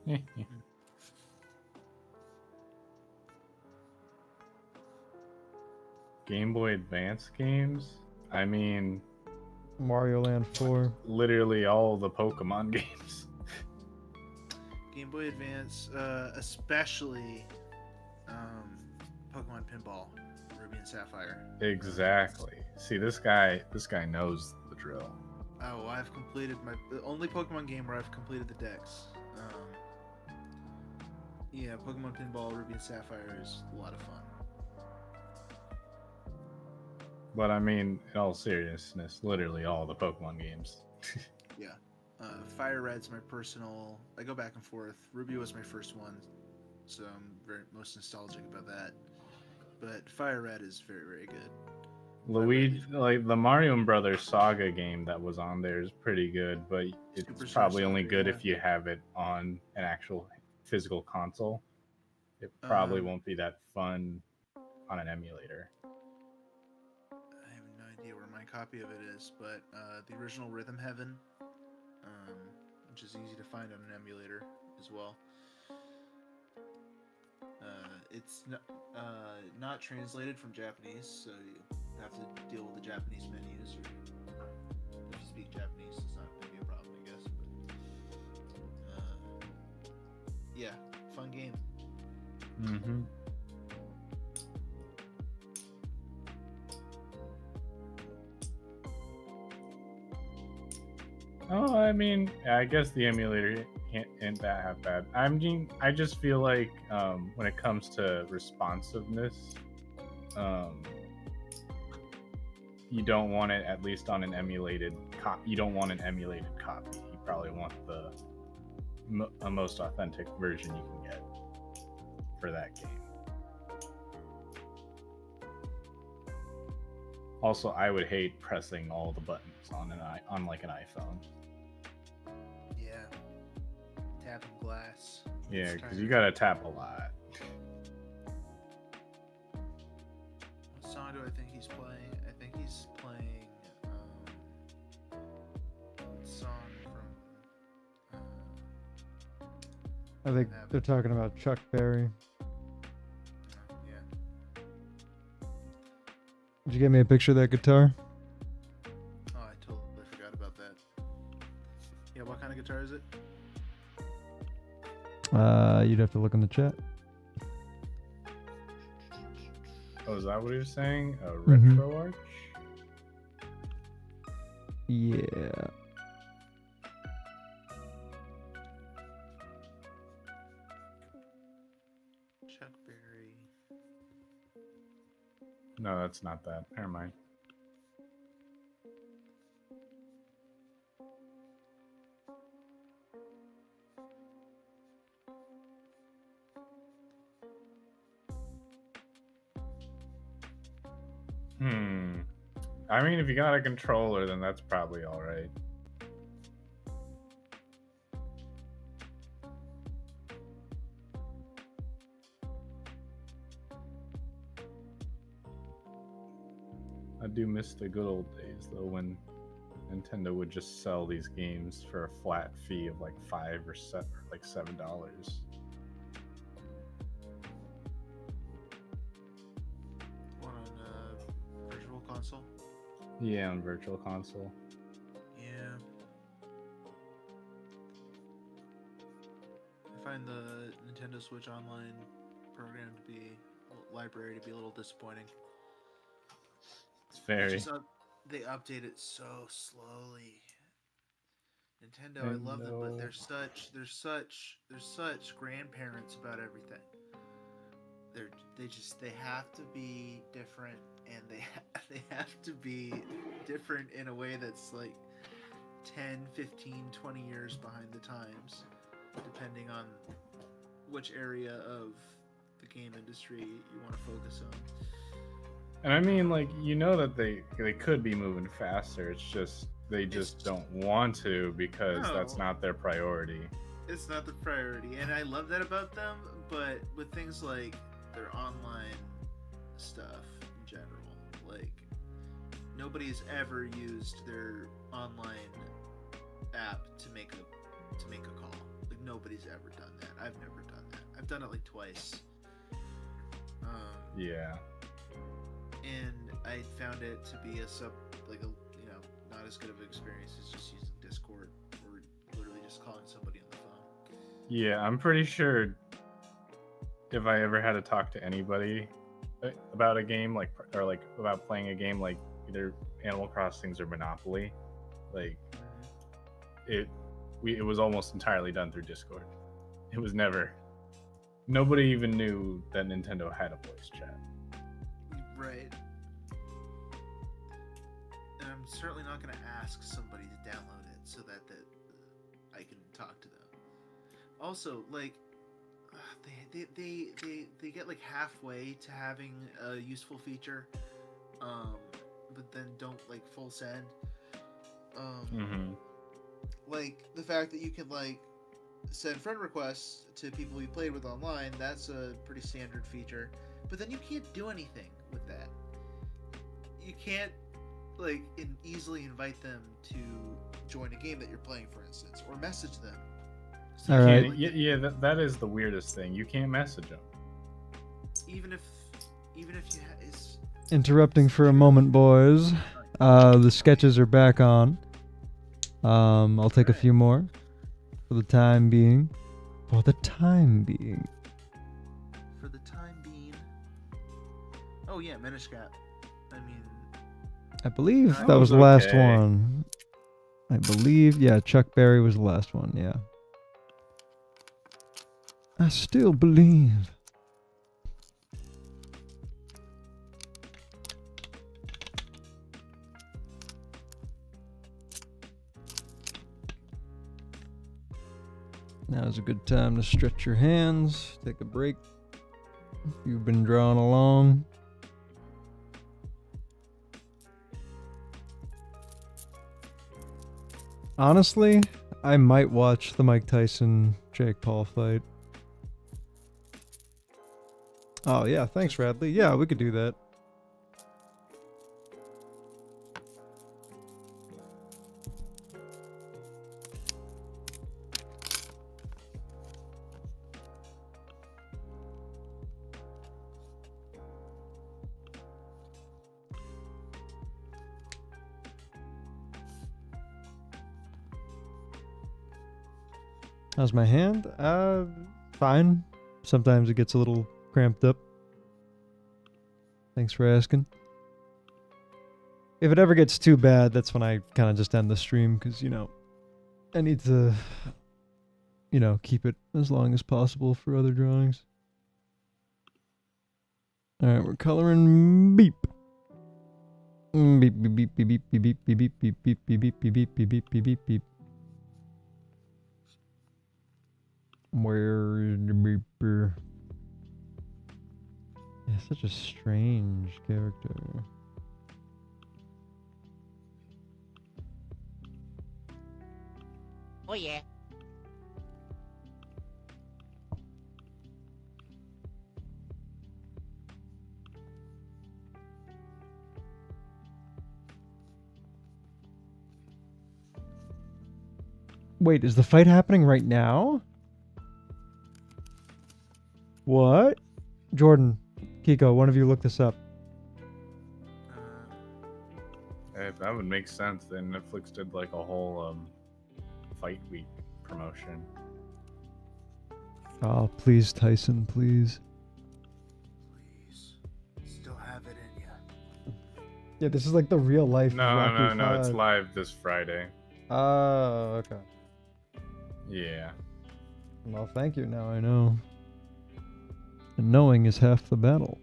that. Game Boy Advance games? I mean, Mario Land 4. literally all the Pokemon games. Game Boy Advance, especially Pokemon Pinball, Ruby and Sapphire. Exactly. See, this guy knows the drill. Oh, I've completed the only Pokemon game where I've completed the decks. Yeah, Pokemon Pinball, Ruby and Sapphire is a lot of fun. But I mean, in all seriousness, literally all the Pokemon games. Yeah. Fire Red's my personal. I go back and forth. Ruby was my first one, so I'm very most nostalgic about that. But Fire Red is very, very good. Luigi, like the Mario Brothers Saga game that was on there is pretty good, but it's Super probably Smash only Saga, good yeah. if you have it on an actual physical console. It probably won't be that fun on an emulator. I have no idea where my copy of it is, but the original Rhythm Heaven, which is easy to find on an emulator as well. It's not translated from Japanese, so you have to deal with the Japanese menus. Or if you speak Japanese, it's not going to be a problem, I guess. But yeah, fun game. Mm-hmm. Oh, I mean, I guess the emulator ain't that bad. I mean, I just feel like when it comes to responsiveness, you don't want it at least on an emulated copy. You don't want an emulated copy. You probably want the most authentic version you can get for that game. Also, I would hate pressing all the buttons on like an iPhone. Yeah. Tapping glass. Yeah, It's because kinda- you gotta tap a lot. What song do I think he's playing? I think he's playing a song from. I think they're talking about Chuck Berry. Yeah. Did you get me a picture of that guitar? Oh, I totally forgot about that. Yeah, what kind of guitar is it? You'd have to look in the chat. Oh, is that what he was saying? A Mhm. retro arch? Yeah. Chuck Berry. No, that's not that. Never mind. I mean, if you got a controller, then that's probably alright. I do miss the good old days, though, when Nintendo would just sell these games for a flat fee of like $5 or $7. One on Virtual Console. Yeah, on Virtual Console. Yeah. find the Nintendo Switch Online program to be library to be a little disappointing. It's very. They update it so slowly. Nintendo, I I love them, but know. they're such grandparents about everything. They have to be different, and they have to be different in a way that's like 10, 15, 20 years behind the times, depending on which area of the game industry you want to focus on. And I mean, like, you know that they could be moving faster. It's just they just don't want to because that's not their priority. It's not the priority, and I love that about them. But with things like their online stuff in general, like nobody's ever used their online app to make a call. Like nobody's ever done that. I've never done that. I've done it like twice. Yeah. And I found it to be not as good of an experience as just using Discord or literally just calling somebody on the phone. Yeah, I'm pretty sure if I ever had to talk to anybody about a game, or about playing a game like either Animal Crossing or Monopoly, like it was almost entirely done through Discord. It was nobody even knew that Nintendo had a voice chat. Right. And I'm certainly not going to ask somebody to download it so that I can talk to them. Also, like, they get like halfway to having a useful feature, but then don't like full send. Like the fact that you can like send friend requests to people you played with online, that's a pretty standard feature. But then you can't do anything with that. You can't like easily invite them to join a game that you're playing, for instance, or message them. So all right. That is the weirdest thing. You can't message them. Even if Interrupting for a moment, boys. The sketches are back on. I'll take a few more for the time being. For the time being. Oh yeah, Minish Cap. I mean, I believe that was the last one. I believe, yeah, Chuck Berry was the last one, yeah. I still believe. Now's a good time to stretch your hands, take a break. If you've been drawing along. Honestly, I might watch the Mike Tyson Jake Paul fight. Oh yeah, thanks Radley. Yeah, we could do that. How's my hand? Fine. Sometimes it gets a little cramped up. Thanks for asking. If it ever gets too bad, that's when I kind of just end the stream, because, you know, I need to, you know, keep it as long as possible for other drawings. Alright, we're coloring beep. Beep, beep, beep, beep, beep, beep, beep, beep, beep, beep, beep, beep, beep, beep, beep, beep, beep, beep, beep. Where is the beeper? Yeah, such a strange character. Oh yeah. Wait, is the fight happening right now? What? Jordan, Kiko, one of you look this up. That would make sense. Then Netflix did like a whole Fight Week promotion. Oh, please, Tyson, please. Please. Still have it in ya. Yeah, this is like the real life Rocky No. It's 5. live this Friday. Oh, okay. Yeah. Well, thank you. Now I know. And knowing is half the battle.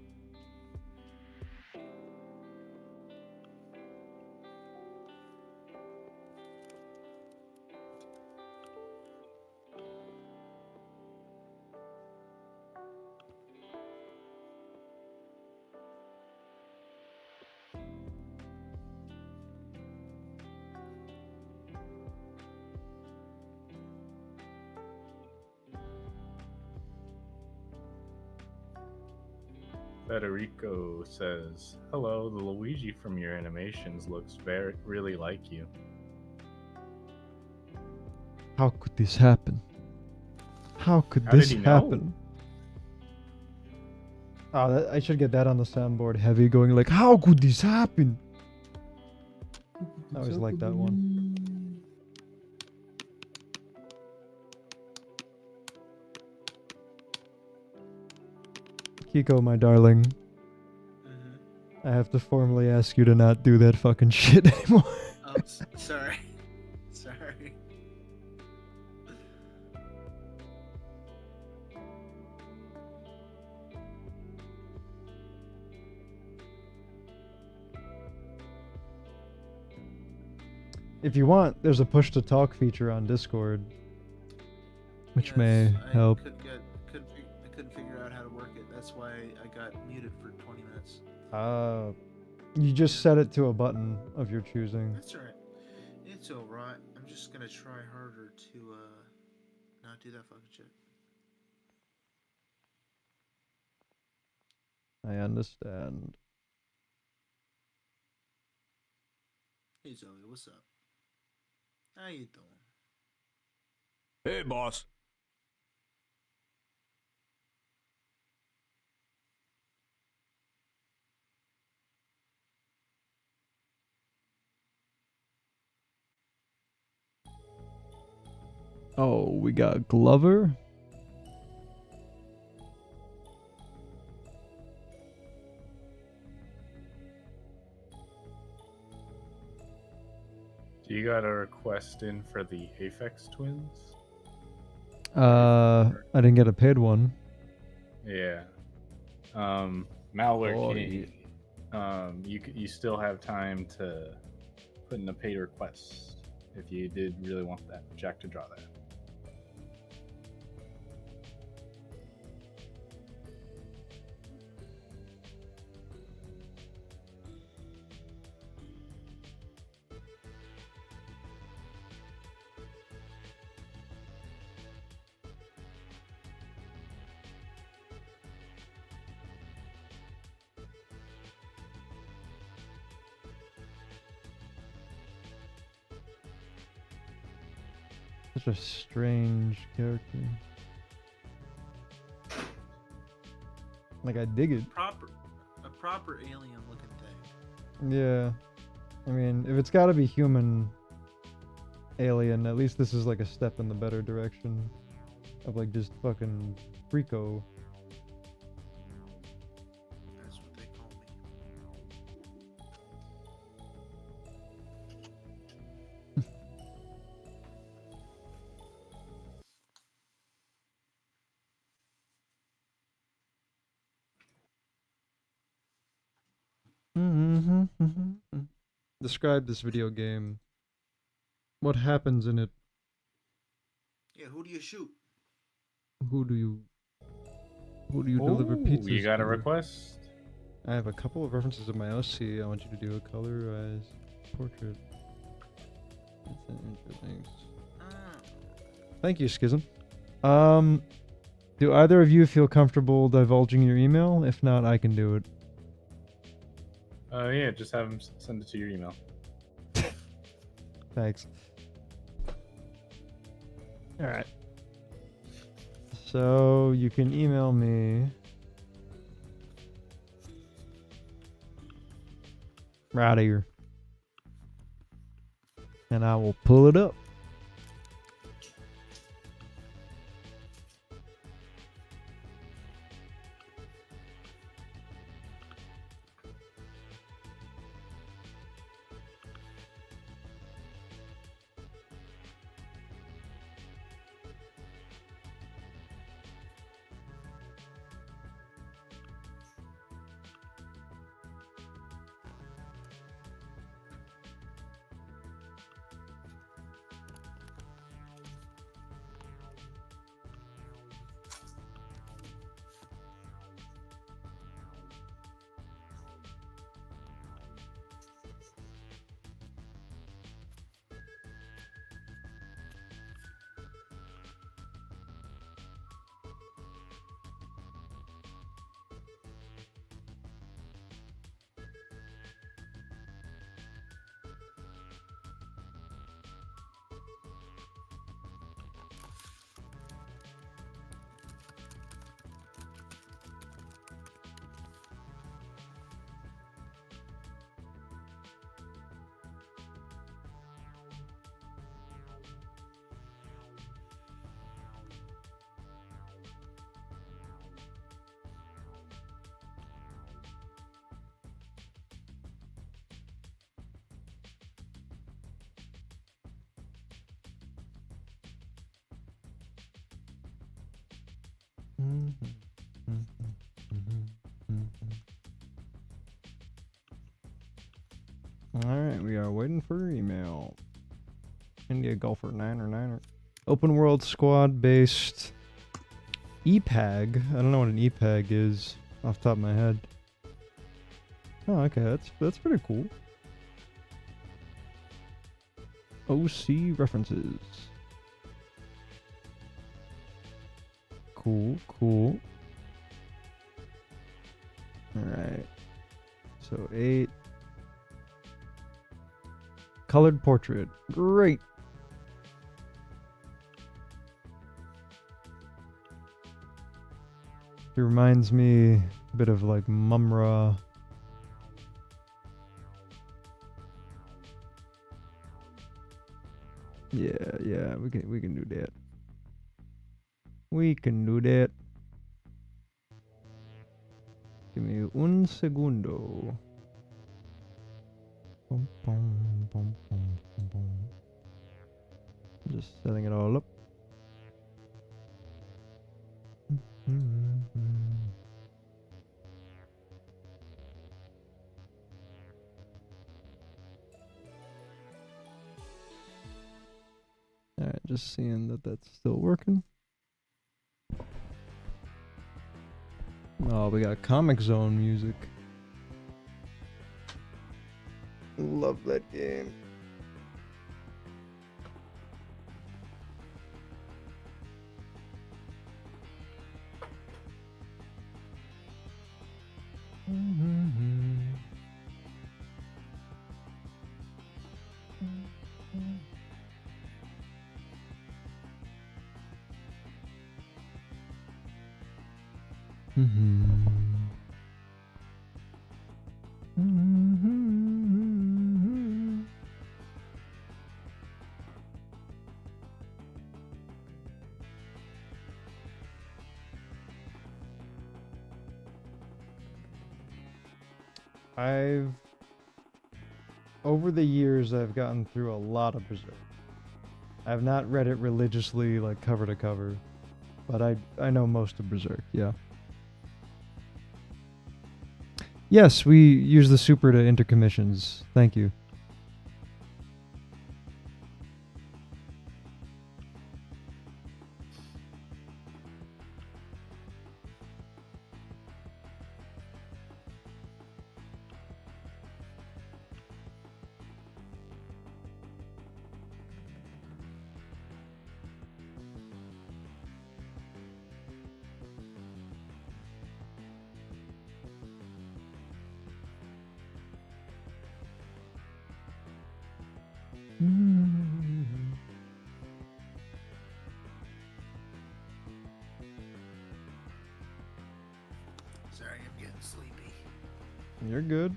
Federico says, "Hello, the Luigi from your animations looks really like you." How could this happen? How could How this did he know? happen? Oh, I should get that on the soundboard. Heavy going like, how could this happen? I always like that one. Kiko, my darling, Mm-hmm. I have to formally ask you to not do that fucking shit anymore. Oh, sorry. Sorry. If you want, there's a push to talk feature on Discord, which Yes, may I help. I couldn't figure out how to work it. That's why I got muted for 20 minutes. You just set it to a button of your choosing. That's alright. It's alright. I'm just gonna try harder to not do that fucking shit. I understand. Hey Zoe, what's up? How you doing? Hey, boss. Oh, we got Glover. Do you got a request in for the Aphex twins? I didn't get a paid one. Yeah. Malware Oh, King. You still have time to put in a paid request if you did really want that Jack to draw that. Such a strange character. Like, I dig it. A proper alien looking thing. Yeah. I mean, if it's gotta be human alien, at least this is like a step in the better direction of like just fucking Rico. That's what they call me. Describe this video game. What happens in it? Yeah, who do you shoot? Who do you deliver Ooh, pizzas you got a to? request? I have a couple of references in my OC. I want you to do a colorized portrait. That's an interesting. Thank you, Schism. Do either of you feel comfortable divulging your email? If not, I can do it. Yeah, just have them send it to your email. Thanks. Alright. So you can email me. Right here. And I will pull it up. Alright, we are waiting for email. India Golfer 9er. Open world squad based EPAG. I don't know what an EPAG is off the top of my head. Oh, okay, that's pretty cool. OC references. Cool. Alright. So 8. Colored portrait. Great. He reminds me a bit of like Mumra. Yeah, we can do that. We can do that. Give me un segundo. Bum, bum, bum, bum, bum, bum. Just setting it all up. Alright, just seeing that that's still working. Oh, we got Comic Zone music. Love that game. Over the years, I've gotten through a lot of Berserk. I've not read it religiously, like cover to cover, but I know most of Berserk, yeah. Yes, we use the super to enter commissions. Thank you. Sorry, I'm getting sleepy. You're good.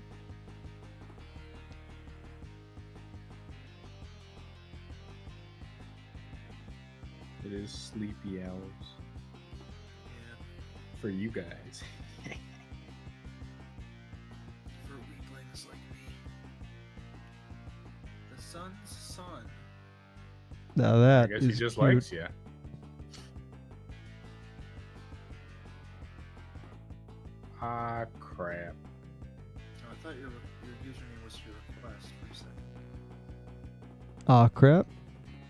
It is sleepy hours Yeah, for you guys. for weaklings like me. The sun's son. Now I that guess is he just cute. likes you. Ah, crap. Oh, I thought your username was your request for a second. Aw, crap.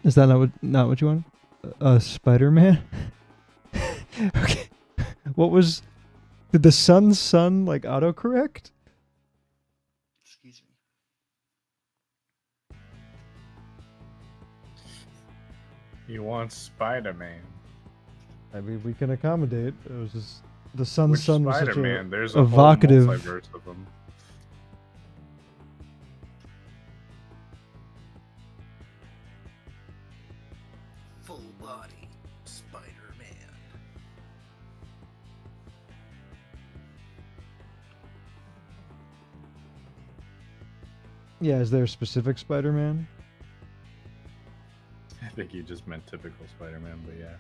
Is that not what you want? Spider-Man? Okay. What was... Did the sun's son, like, autocorrect? Excuse me. He wants Spider-Man. I mean, we can accommodate. It was just... The sun's Which son was such Spider-Man? a There's a evocative... whole multiverse of them. Full body Spider-Man. Yeah, is there a specific Spider-Man? I think you just meant typical Spider-Man, but yeah.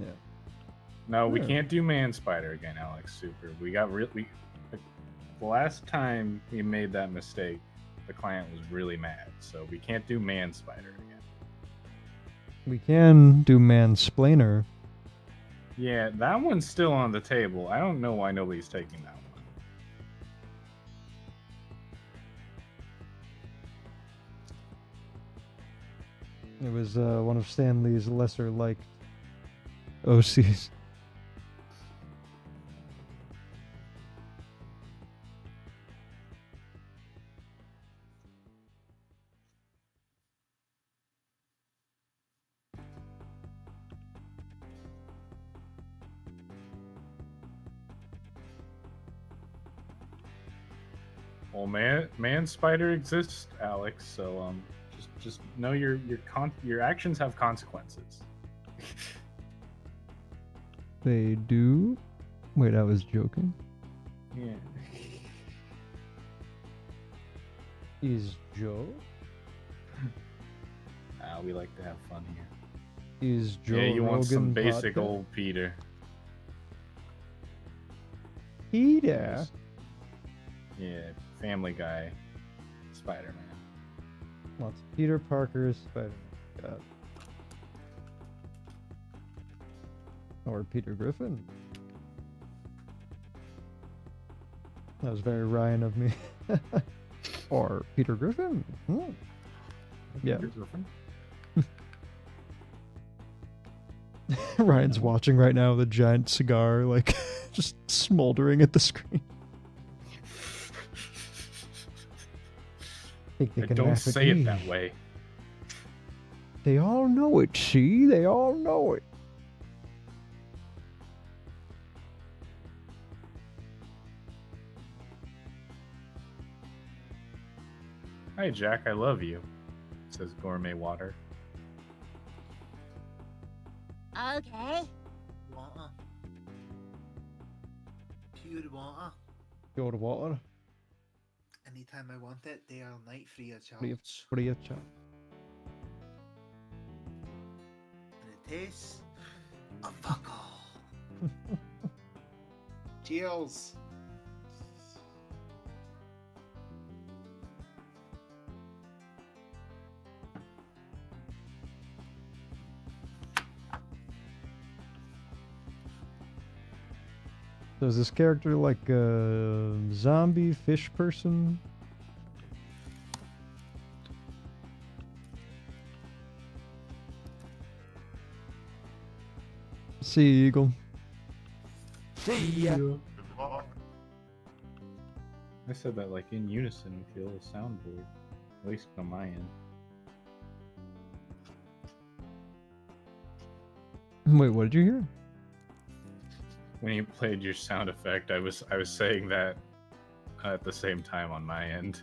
Yeah. No, we Yeah. can't do Man Spider again, Alex. Super. We got really. The last time we made that mistake, the client was really mad, so we can't do Man Spider again. We can do Mansplainer. Yeah, that one's still on the table. I don't know why nobody's taking that one. It was one of Stanley's lesser liked OCs. Well, man spider exists, Alex. So just know your actions have consequences. They do. Wait, I was joking. Yeah. Is Joe? We like to have fun here. Is Joe? Yeah, you want some Rogan basic vodka? old Peter. Peter. Yeah, Family Guy, Spider-Man. Wants Peter Parker as Spider-Man. God. Or Peter Griffin. That was very Ryan of me. Or Peter Griffin. Hmm. Yeah. Peter Griffin? Ryan's watching right now with a giant cigar, like, just smoldering at the screen. Think they can Don't laugh at say me. it that way. They all know it, see? They all know it. Hi, Jack. I love you. Says Gourmet Water. Okay. Water. Pure water. Go to water. Anytime I want it, day or night, free of charge. Free of charge. And it tastes of fuck all. Cheers. So is this character like a zombie fish person? See you, Eagle. See ya. I said that like in unison with your little soundboard. At least on my end. Wait, what did you hear? When you played your sound effect, I was saying that at the same time on my end.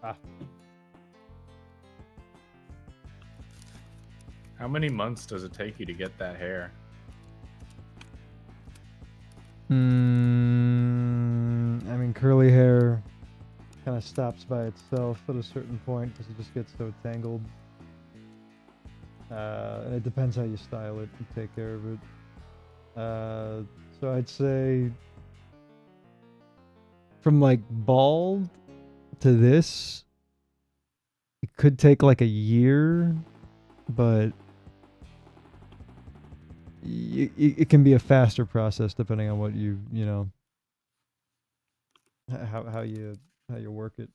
Ah. How many months does it take you to get that hair? I mean, curly hair kind of stops by itself at a certain point because it just gets so tangled. And it depends how you style it and take care of it. So I'd say from like bald to this, it could take like a year, but it can be a faster process depending on what you know, how you work it.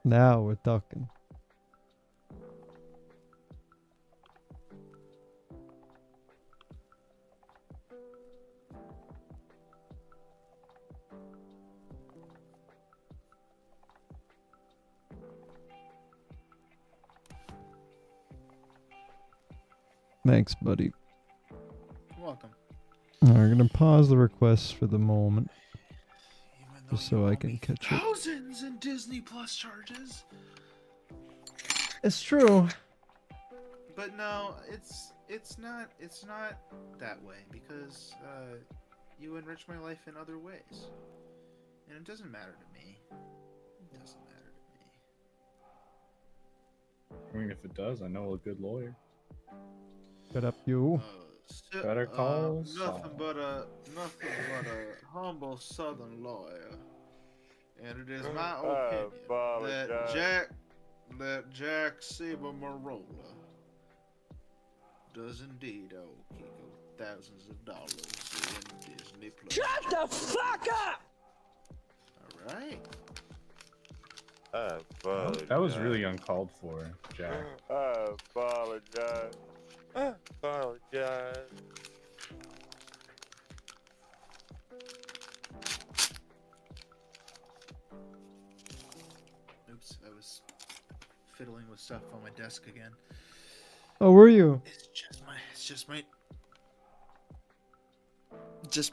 Now we're talking. Thanks, buddy. You're welcome. We're gonna pause the request for the moment, Even though just you so I owe can me catch it. thousands in Disney Plus charges. It's true. But no, it's not that way because you enrich my life in other ways, and it doesn't matter to me. It doesn't matter to me. I mean, if it does, I know a good lawyer. Shut up, you. Better call nothing Saul. but a humble Southern lawyer, and it is my opinion that Jack Saber Marola does indeed owe Kiko thousands of dollars in Disney Plus. Shut the fuck up! All right. That was really uncalled for, Jack. Apologize. Apologize. Oops, I was fiddling with stuff on my desk again. Oh, were you? It's just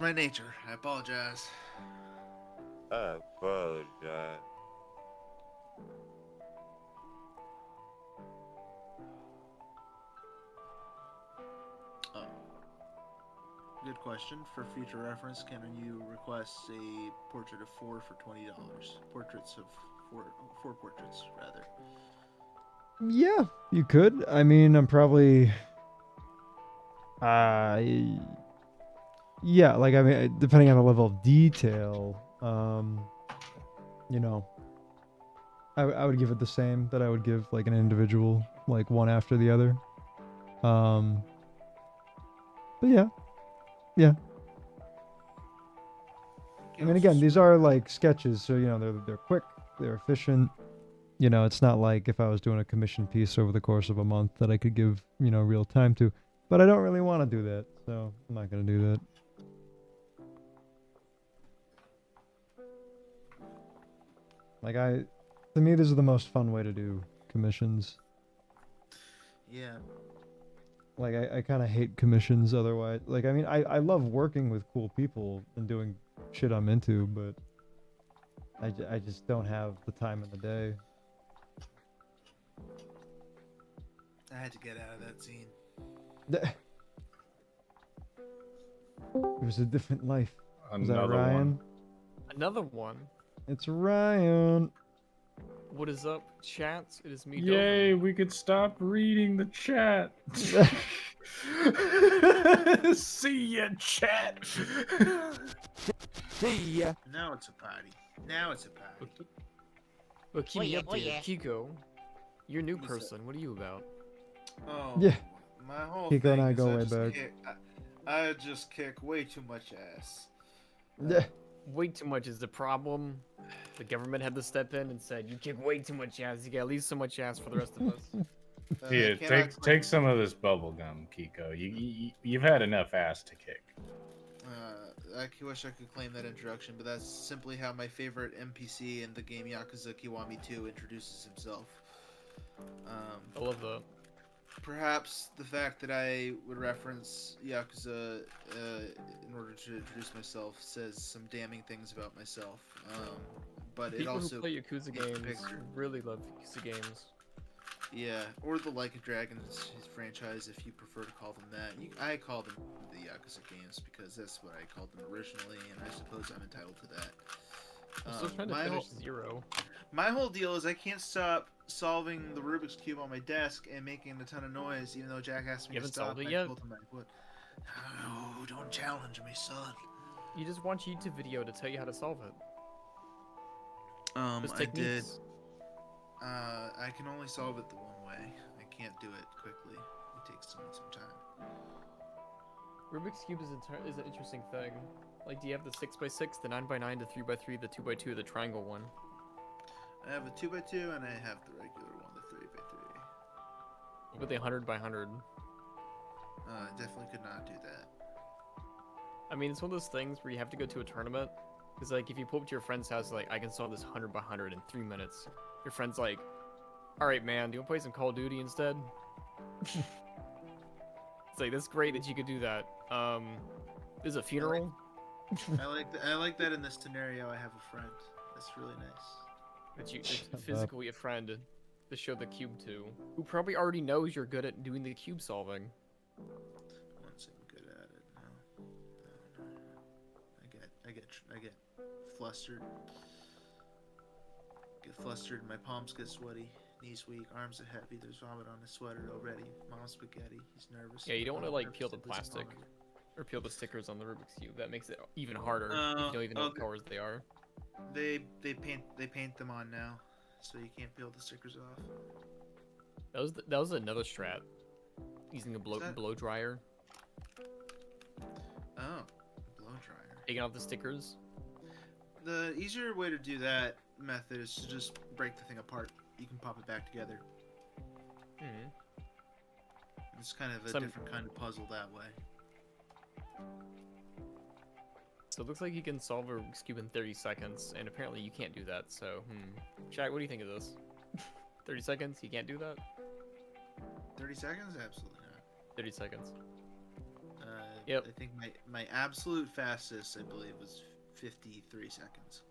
my nature. I apologize. Apologize. Good question. For future reference, can you request a portrait of 4 for $20? Portraits of four portraits, rather. Yeah, you could. I mean, I'm probably. Yeah, like I mean, depending on the level of detail, you know, I would give it the same that I would give like an individual, like one after the other. But yeah. I mean, again, these are like sketches, so you know they're quick, they're efficient. You know, it's not like if I was doing a commission piece over the course of a month that I could give, you know, real time to. But I don't really want to do that, so I'm not going to do that. Like to me, this is the most fun way to do commissions. Yeah. Like I kind of hate commissions otherwise. Like, I mean, I love working with cool people and doing shit I'm into, but I just don't have the time in the day. I had to get out of that scene. It was a different life. Is that Another Ryan? one. Another one. It's Ryan. What is up, chats? It is me. Yay, we could stop reading the chat. See ya, chat. See ya. Now it's a party. Well, keep me Oh yeah. updated. Kiko, you're a new What's person. What are you about? Oh. Yeah. My whole Kiko thing and I is go way just back. I just kick way too much ass. Yeah. Way too much is the problem. The government had to step in and said, "You kick way too much ass. You get at least so much ass for the rest of us." Here, take some of this bubble gum, Kiko. You've had enough ass to kick. I wish I could claim that introduction, but that's simply how my favorite NPC in the game Yakuza Kiwami 2 introduces himself. I love that. Perhaps the fact that I would reference Yakuza in order to introduce myself says some damning things about myself. But People it also who play Yakuza paints a games picture. really love Yakuza games. Yeah, or the Like a Dragons franchise, if you prefer to call them that. I call them the Yakuza games because that's what I called them originally, and I suppose I'm entitled to that. I'm still trying to finish Zero. My whole deal is I can't stop solving the Rubik's Cube on my desk and making a ton of noise, even though Jack asked me You to haven't stop. solved it I yet? told him I would. No, don't challenge me, son. You just watch a YouTube video to tell you how to solve it. Just I did. techniques. I can only solve it the one way. I can't do it quickly. It takes some time. Rubik's Cube is an interesting thing. Like, do you have the 6x6, the 9x9, the 3x3, the 2x2, the triangle one? I have a 2x2 and I have the regular one, the 3x3. What about the 100x100? Definitely could not do that. I mean, it's one of those things where you have to go to a tournament. Because, like, if you pull up to your friend's house, like, I can solve this 100x100 in 3 minutes. Your friend's like, alright, man, do you want to play some Call of Duty instead? It's like, that's great that you could do that. There's a funeral? I like that in this scenario. I have a friend. That's really nice. That you physically a friend. to show the cube to, who probably already knows you're good at doing the cube solving. Once I'm good at it, no. I get flustered. Get flustered, my palms get sweaty, knees weak, arms are heavy, there's vomit on his sweater already. Mom's spaghetti, he's nervous. Yeah, you don't want to I'm like peel nervous the at this plastic moment. or peel the stickers on the Rubik's cube. That makes it even harder. If you don't even know what okay. colors they are. They paint them on now, so you can't peel the stickers off. That was another strat. Using a blow dryer, Oh, blow dryer. taking off the stickers. The easier way to do that method is to just break the thing apart. You can pop it back together. Hmm. It's kind of a different kind of puzzle that way. So it looks like you can solve a Rubik's cube in 30 seconds, and apparently you can't do that. So, Jack, what do you think of this? 30 seconds? You can't do that? 30 seconds? Absolutely not. 30 seconds. Yep. I think my absolute fastest, I believe, was 53 seconds.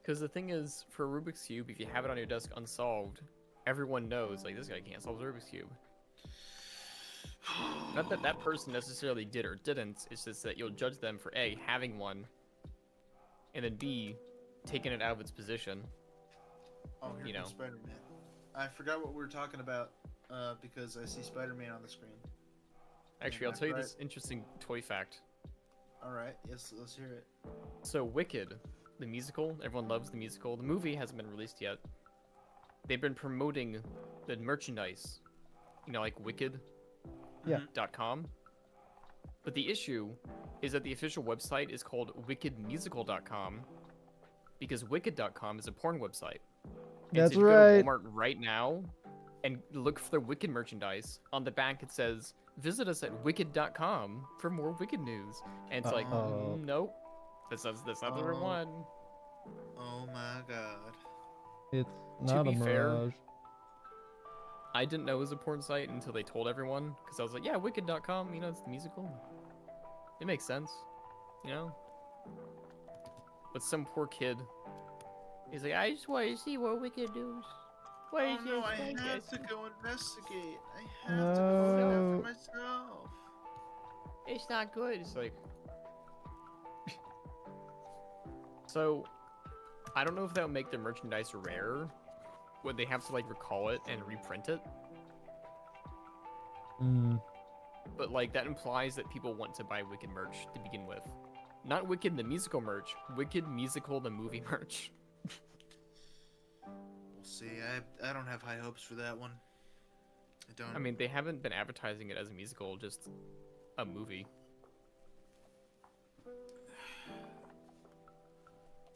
Because the thing is, for a Rubik's cube, if you have it on your desk unsolved, everyone knows, like, this guy can't solve the Rubik's cube. Not that that person necessarily did or didn't, it's just that you'll judge them for A, having one, and then B, taking it out of its position. Oh, here comes Spider-Man. I forgot what we were talking about because I see Spider-Man on the screen. Actually, I'll tell you this interesting toy fact. Alright, yes, let's hear it. So, Wicked, the musical, everyone loves the musical. The movie hasn't been released yet. They've been promoting the merchandise, you know, like Wicked. Yeah. .com. But the issue is that the official website is called wickedmusical.com because wicked.com is a porn website. And That's so if you right. go to Walmart right now and look for the Wicked merchandise, on the back it says, visit us at wicked.com for more Wicked news. And it's like, nope, that's not the right one. Oh my god. It's not To a be mirage. fair, I didn't know it was a porn site until they told everyone, because I was like, yeah, wicked.com, you know, it's the musical. It makes sense, you know? But some poor kid, he's like, I just want to see what Wicked does. Why is no, I this have to go investigate. I have to find out for myself. It's not good. It's like... So, I don't know if that would make the merchandise rare. Would they have to, like, recall it and reprint it? But, like, that implies that people want to buy Wicked merch to begin with. Not Wicked the musical merch, Wicked musical the movie merch. We'll see. I don't have high hopes for that one. I don't. I mean, they haven't been advertising it as a musical, just a movie.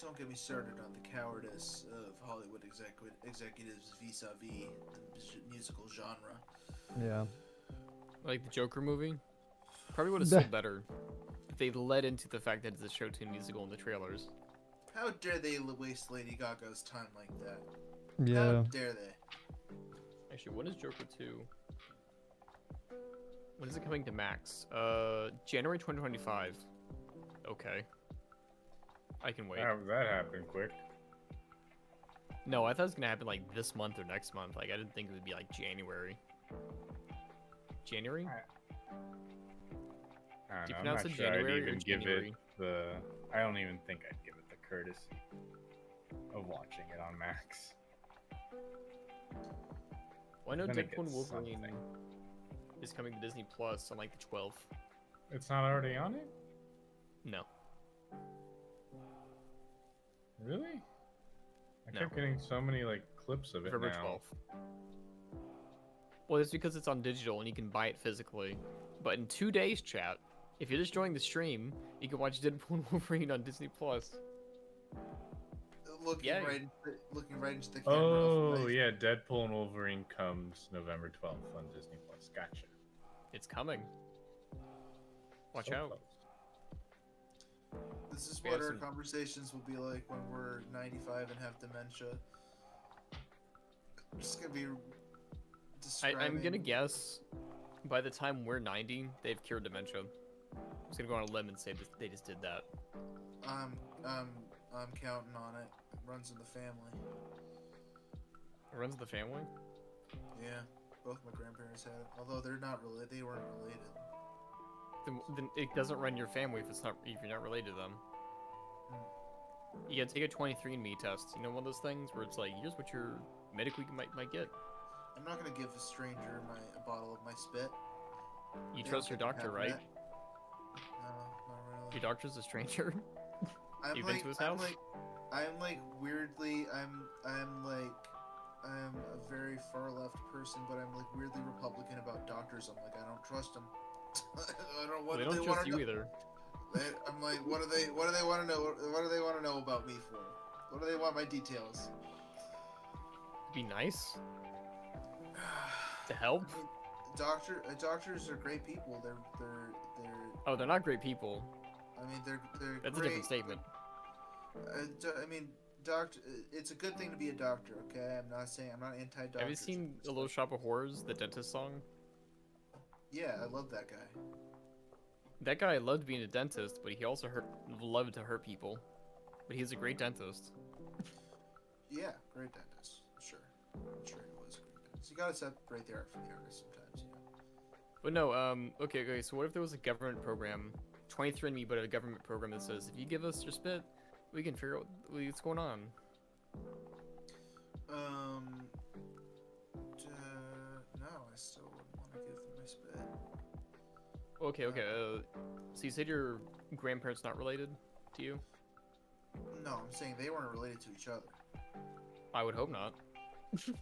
Don't get me started on the cowardice of Hollywood executives vis-a-vis the musical genre. Yeah. Like the Joker movie? Probably would have sold better if they led into the fact that it's a show tune musical in the trailers. How dare they waste Lady Gaga's time like that? Yeah. How dare they? Actually, when is Joker 2? When is it coming to Max? January 2025. Okay. I can wait. That happened quick. No, I thought it was gonna happen like this month or next month. Like, I didn't think it would be like January. January? I don't Do you know, I'm pronounce not it sure I'd January or even give January? it the... I don't even think I'd give it the courtesy of watching it on Max. Well, I know Then it Deadpool and gets Wolverine something. is coming to Disney Plus on like the 12th. It's not already on it? No. Really? I No. kept getting so many like clips of it November now. 12th. Well, it's because it's on digital and you can buy it physically. But in 2 days, chat, if you're just joining the stream, you can watch Deadpool and Wolverine on Disney Plus. Looking Yeah. looking right into the camera. Oh yeah, Deadpool and Wolverine comes November 12th on Disney Plus. Gotcha. It's coming. Watch So out. close. This is We what have our some- conversations will be like when we're 95 and have dementia. I'm just gonna be describing... I'm gonna guess by the time we're 90, they've cured dementia. I'm just gonna go on a limb and say they just did that. I'm counting on it. It runs in the family. It runs in the family? Yeah, both my grandparents had it. Although they're not related, they weren't related. Then it doesn't run your family if you're not related to them. You gotta take a 23andMe test. You know, one of those things where it's like, here's what your medically might get. I'm not gonna give a stranger a bottle of my spit. You They trust don't your get to doctor, have right? that. No, not really. Your doctor's a stranger. I'm You've like, been to his I'm house? like, I'm like weirdly, I'm a very far left person, but I'm like weirdly Republican about doctors. I'm like, I don't trust them. I don't know what They do don't they trust want to you know. either. I'm like, what do they want to know? What do they want to know about me for? What do they want my details? Be nice. To help? I mean, doctors are great people. They're Oh, they're not great people. I mean, they're That's great. a different statement. I mean, doctor. It's a good thing to be a doctor. Okay, I'm not saying I'm not anti-doctor. Have you seen A Little Shop of Horrors, the dentist song? Yeah, I love that guy. That guy loved being a dentist, but he also loved to hurt people. But he's a great dentist. Yeah, great dentist. Sure, I'm sure he was a great dentist. You gotta separate the art from the artist sometimes. But no, okay, so what if there was a government program, 23andMe, but a government program that says, if you give us your spit, we can figure out what's going on. No, I still wouldn't want to give them my spit. Okay, so you said your grandparents not related to you? No, I'm saying they weren't related to each other. I would hope not.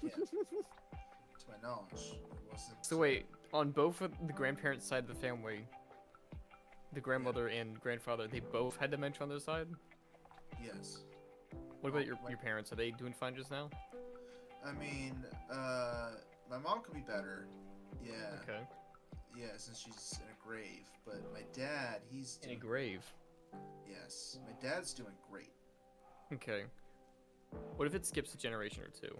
Yeah. To my knowledge, it wasn't. So wait, on both of the grandparents' side of the family, the grandmother and grandfather, they both had dementia on their side? Yes. What about your parents? Are they doing fine just now? I mean, my mom could be better. Yeah. Okay. Yeah, since she's in a grave. But my dad, he's In a grave? Yes. My dad's doing great. Okay. What if it skips a generation or two?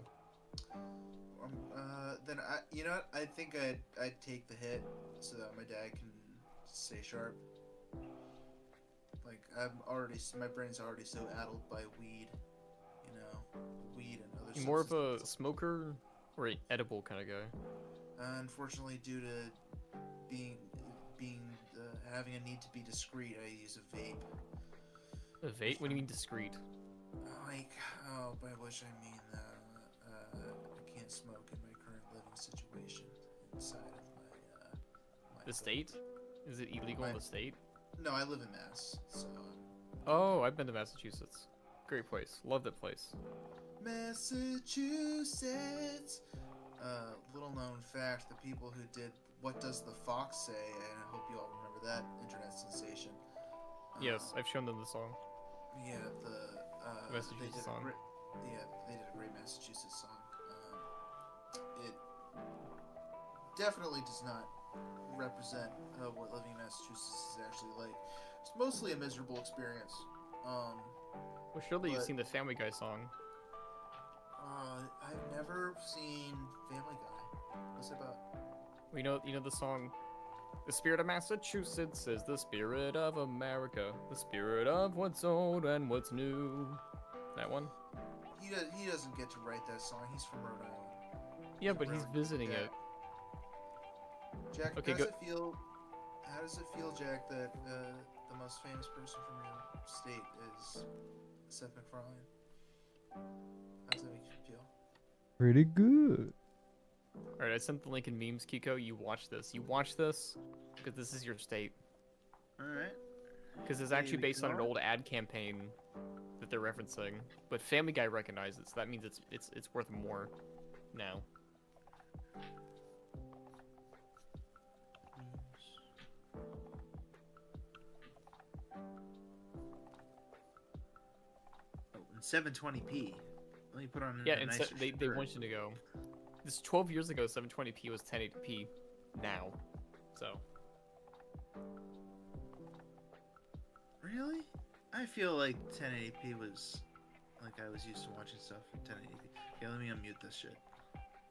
Then you know what? I think I'd take the hit so that my dad can stay sharp. Like my brain's already so addled by weed, you know, weed and other. You're more of substances. a smoker or an edible kind of guy? Unfortunately, due to being having a need to be discreet, I use a vape. A vape? What do you mean discreet? Like, by which I mean, I can't smoke in my current living situation inside of my The state? Is it illegal in the state? No, I live in Mass, so. Oh, I've been to Massachusetts. Great place. Love that place. Massachusetts. Little known fact: the people who did "What Does the Fox Say," and I hope you all remember that internet sensation. Yes, I've shown them the song. Yeah, The Massachusetts song. They did a great Massachusetts song. It definitely does not represent what living in Massachusetts is actually like. It's mostly a miserable experience. Well, surely you've but- seen the Family Guy song. I've never seen Family Guy. What's it about? Well, you know the song, "The spirit of Massachusetts is the spirit of America, the spirit of what's old and what's new." That one? He doesn't get to write that song. He's from Rhode Island. Yeah, but he's visiting Yeah. it. Jack, Okay, how go- does it feel, Jack, that the most famous person from your state is Seth MacFarlane? How does that make you feel? Pretty good. Alright, I sent the link in memes, Kiko. You watch this. You watch this, because this is your state. Alright. Because it's Hey, actually we based on an can old ad campaign that they're referencing. But Family Guy recognized it, so that means it's worth more now. Oh, in 720p. Let me put on Yeah, a and nicer they shirt. want you to go. This 12 years ago, 720p was 1080p now. So, Really? I feel like 1080p was like I was used to watching stuff in 1080p. Okay, let me unmute this shit.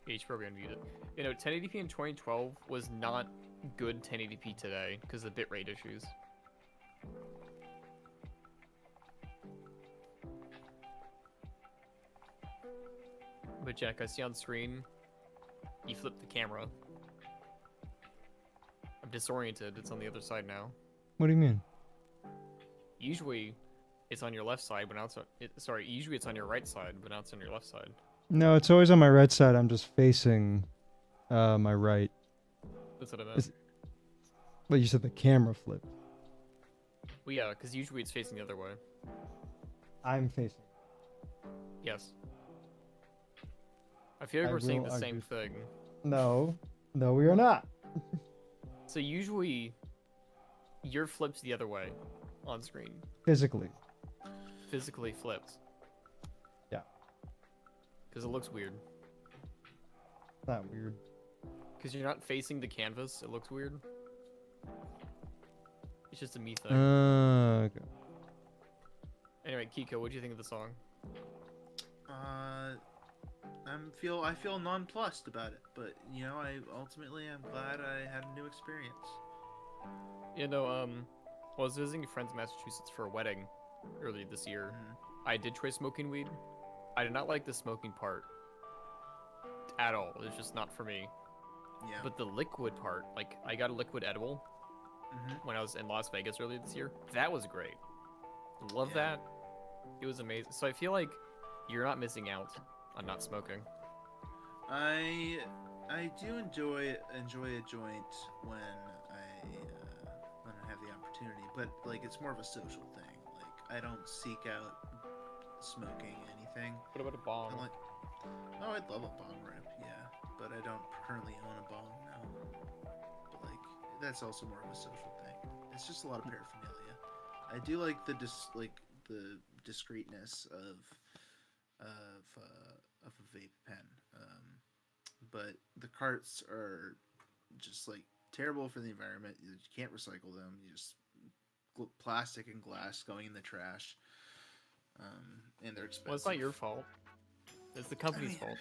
H probably unmute it. You know, 1080p in 2012 was not good 1080p today because of bitrate issues. But RudeJack, I see on screen, you flipped the camera. I'm disoriented. It's on the other side now. What do you mean? Usually, it's on your left side, but now it's sorry. Usually, it's on your right side, but now it's on your left side. No, it's always on my right side. I'm just facing my right. That's what I meant. But you said the camera flipped. Well, yeah, because usually it's facing the other way. I'm facing. Yes. I feel like we're saying the same thing. No, we are not. So usually, your flip's the other way on screen. Physically. Physically flipped. Yeah. Because it looks weird. Not weird. Because you're not facing the canvas, it looks weird. It's just a me thing. Okay. Anyway, Kiko, what do you think of the song? I feel nonplussed about it, but you know, I'm glad I had a new experience. You know, I was visiting friends in Massachusetts for a wedding earlier this year. I did try smoking weed. I did not like the smoking part at all. It's just not for me. Yeah. But the liquid part, like I got a liquid edible when I was in Las Vegas earlier this year. That was great. Love that. It was amazing. So I feel like you're not missing out on not smoking. I do enjoy a joint when I have the opportunity, but like it's more of a social thing. Like I don't seek out smoking anything. What about a bong? Oh, I'd love a bong rip, yeah, but I don't currently own a bong now. But like that's also more of a social thing. It's just a lot of paraphernalia. I do like the discreetness of a vape pen, but the carts are just like terrible for the environment. You can't recycle them. You just plastic and glass going in the trash, and they're expensive. Well, it's not your fault. It's the company's fault.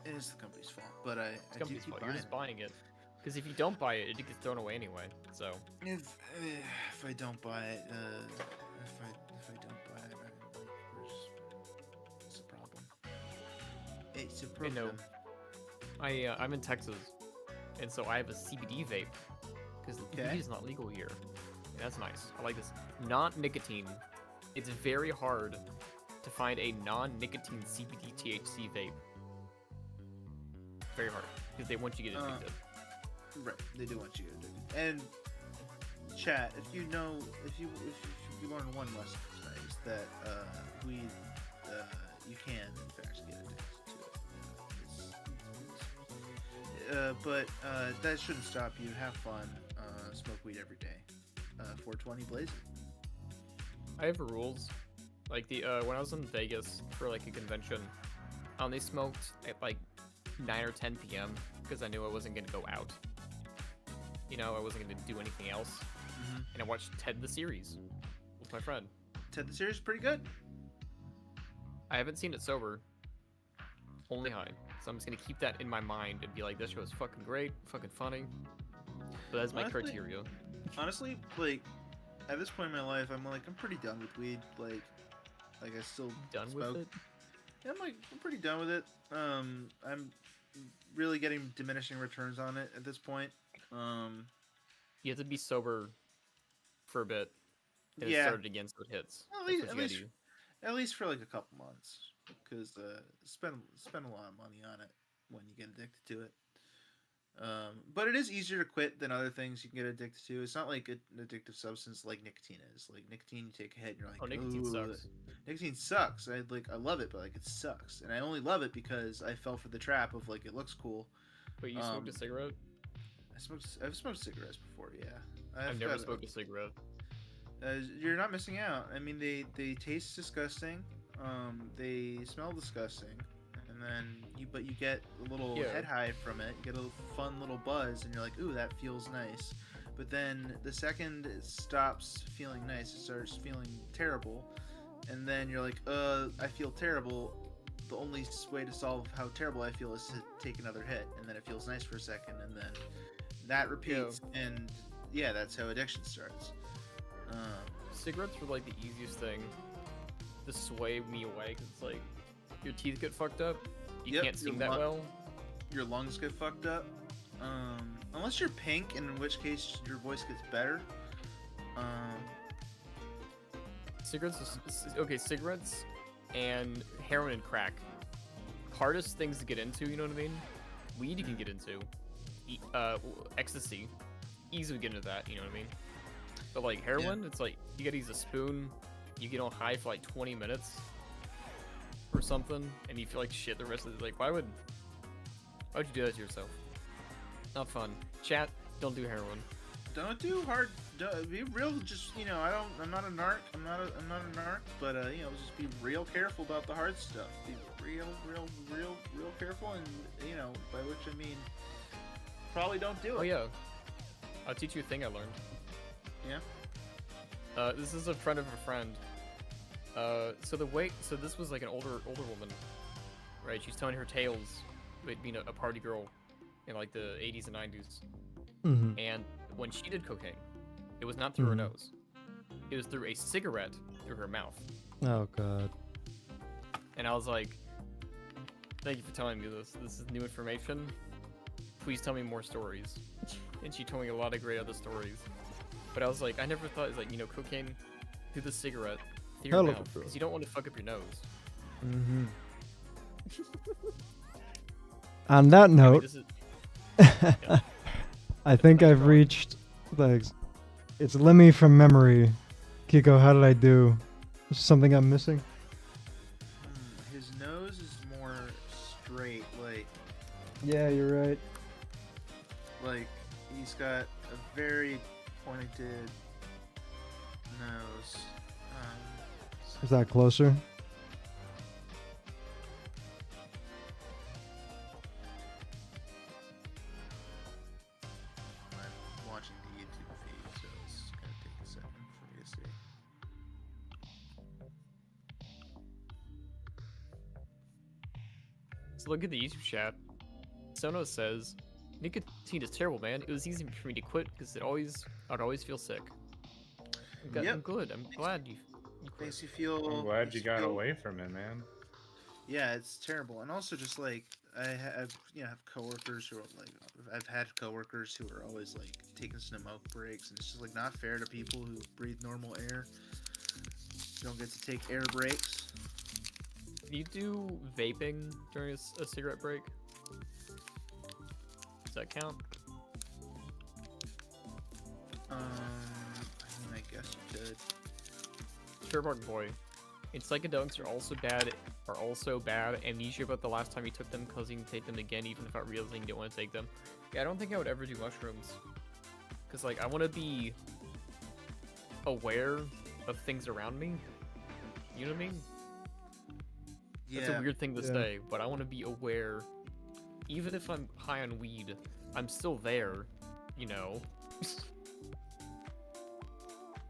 It is the company's fault, but it's the company's fault. You're just buying it. Because if you don't buy it, it gets thrown away anyway. So if I don't buy it, if I don't buy it, it's a problem. It's a problem. You know, I'm in Texas, and so I have a CBD vape because the CBD is not legal here. Yeah, that's nice. I like this. Non-nicotine. It's very hard to find a non-nicotine CBD THC vape. Very hard because they want you to get addicted. Right, they do want you to get addicted. And chat, if you learn one lesson tonight, is that weed, you can in fact get addicted to it. But that shouldn't stop you. Have fun. Smoke weed every day. 420 blazing. I have rules. Like when I was in Vegas for like a convention, I only smoked at like 9 or 10 p.m. because I knew I wasn't gonna go out. You know, I wasn't gonna do anything else. And I watched Ted the series with my friend. Ted the series is pretty good. I haven't seen it sober. Only high. So I'm just gonna keep that in my mind and be like, this show is fucking great, fucking funny. But that's my criteria. Honestly, like at this point in my life, I'm pretty done with weed. Like I still smoke. With it. Yeah, I'm pretty done with it. I'm really getting diminishing returns on it at this point. You have to be sober for a bit. And yeah. It started again, so it hits. At least for like a couple months, because spend a lot of money on it when you get addicted to it. But it is easier to quit than other things you can get addicted to. It's not like an addictive substance like nicotine is. Like nicotine, you take a hit and you're like, oh, nicotine sucks. Nicotine sucks. I love it, but like it sucks, and I only love it because I fell for the trap of like it looks cool. Wait, you smoked a cigarette? I've smoked cigarettes before, yeah. I've never smoked a cigarette. You're not missing out. I mean, they taste disgusting. They smell disgusting, and then you get a little head high from it. You get a fun little buzz, and you're like, ooh, that feels nice. But then the second it stops feeling nice, it starts feeling terrible, and then you're like, I feel terrible. The only way to solve how terrible I feel is to take another hit, and then it feels nice for a second, and then that repeats, and yeah, that's how addiction starts. Cigarettes were like the easiest thing to sway me away, because it's like your teeth get fucked up, you Yep, can't sing your that well. Your lungs get fucked up. Unless you're pink, in which case your voice gets better. Cigarettes, okay, cigarettes and heroin and crack. Hardest things to get into, you know what I mean? Weed you can get into. Ecstasy, easily get into that, you know what I mean? But like heroin, it's like you gotta use a spoon, you get on high for like 20 minutes or something, and you feel like shit the rest of the, like, why would you do that to yourself? Not fun. Chat, don't do heroin. Don't do hard. Be real. Just I'm not a narc. I'm not a narc. But just be real careful about the hard stuff. Be real careful, and by which I mean, probably don't do it. Oh yeah, I'll teach you a thing I learned. Yeah. This is a friend of a friend. So this was like an older woman, right? She's telling her tales, being a party girl in like the 80s and 90s. Mm-hmm. And when she did cocaine, it was not through her nose. It was through a cigarette through her mouth. Oh god. And I was like, thank you for telling me this. This is new information. Please tell me more stories. And she told me a lot of great other stories. But I was like, I never thought it was like, cocaine through the cigarette through your mouth. Because you don't want to fuck up your nose. Mm-hmm. On that note, I think I've reached it's Lemmy from memory. Kiko, how did I do? Is something I'm missing? His nose is more straight, like. Yeah, you're right. Like he's got a very pointed nose. Is that closer? I'm watching the YouTube feed, so it's gonna take a second for me to see. So look at the YouTube chat. Sono says, nicotine is terrible, man. It was easy for me to quit because I'd always feel sick. I'm good. I'm glad you quit. Makes you feel. I'm glad you got away from it, man. Yeah, it's terrible, and also just like I have coworkers who are like, I've had coworkers who are always like taking smoke breaks, and it's just like not fair to people who breathe normal air. You don't get to take air breaks. Do you do vaping during a cigarette break? Does that count? I mean, I guess you could. Sherbark boy. And psychedelics are also bad. Amnesia about the last time you took them, because you can take them again even without realizing you don't want to take them. Yeah, I don't think I would ever do mushrooms. Because, like, I want to be aware of things around me. You know what I mean? Yeah. That's a weird thing to say, but I want to be aware. Even if I'm high on weed, I'm still there, It's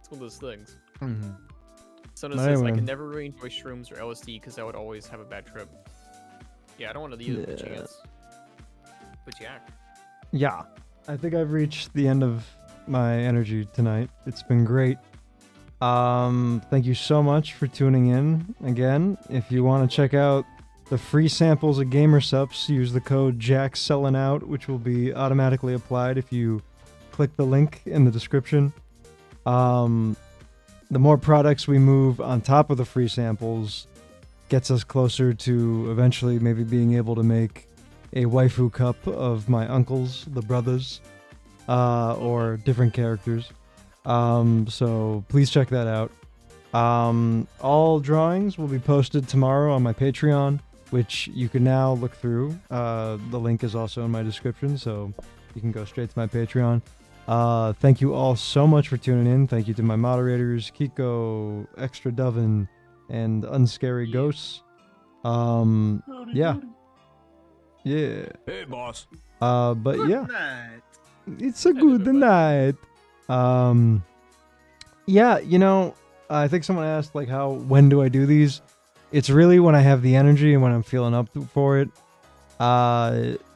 one of those things. Mm-hmm. Someone says, I can never really enjoy shrooms or LSD because I would always have a bad trip. Yeah, I don't want to either by chance. But Jack. Yeah. I think I've reached the end of my energy tonight. It's been great. Thank you so much for tuning in again. If you want to check out the free samples of GamerSups, use the code JackSellingOut, which will be automatically applied if you click the link in the description. The more products we move on top of the free samples gets us closer to eventually maybe being able to make a waifu cup of my uncles, the brothers, or different characters. So please check that out. All drawings will be posted tomorrow on my Patreon, which you can now look through. The link is also in my description, so you can go straight to my Patreon. Thank you all so much for tuning in. Thank you to my moderators, Kiko, Extra Dovin, and Unscary Ghosts. Yeah. Hey, boss. But Good yeah, night. it's a good night. Yeah, I think someone asked like when do I do these? It's really when I have the energy and when I'm feeling up for it.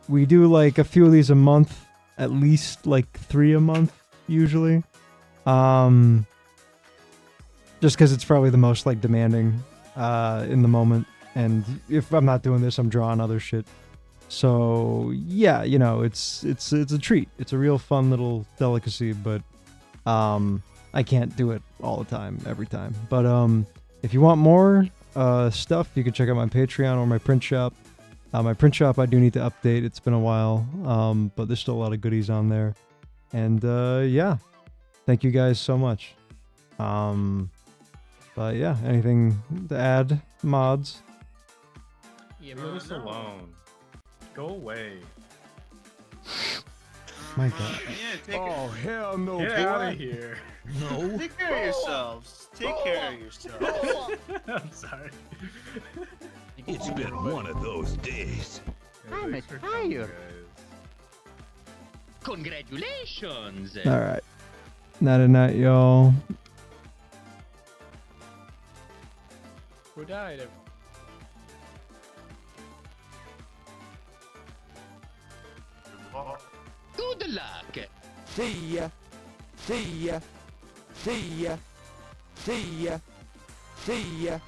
We do like a few of these a month. At least like 3 a month usually, just because it's probably the most like demanding in the moment. And if I'm not doing this, I'm drawing other shit. So yeah, you know, it's a treat. It's a real fun little delicacy, but I can't do it all the time, every time. But if you want more stuff, you can check out my Patreon or my print shop. My print shop I do need to update. It's been a while, but there's still a lot of goodies on there. And yeah, thank you guys so much. But yeah, anything to add, mods? Yeah, Leave us alone. Go away. My God. Yeah, take Oh, hell no, Get boy. out of here. No. Take care of yourselves. Take care of yourselves. I'm sorry. It's been one of those days. I'm Thanks for tired. coming, guys. Congratulations! All right. Night, y'all. Who died? Good luck! See ya. See ya. See ya. See ya. See ya.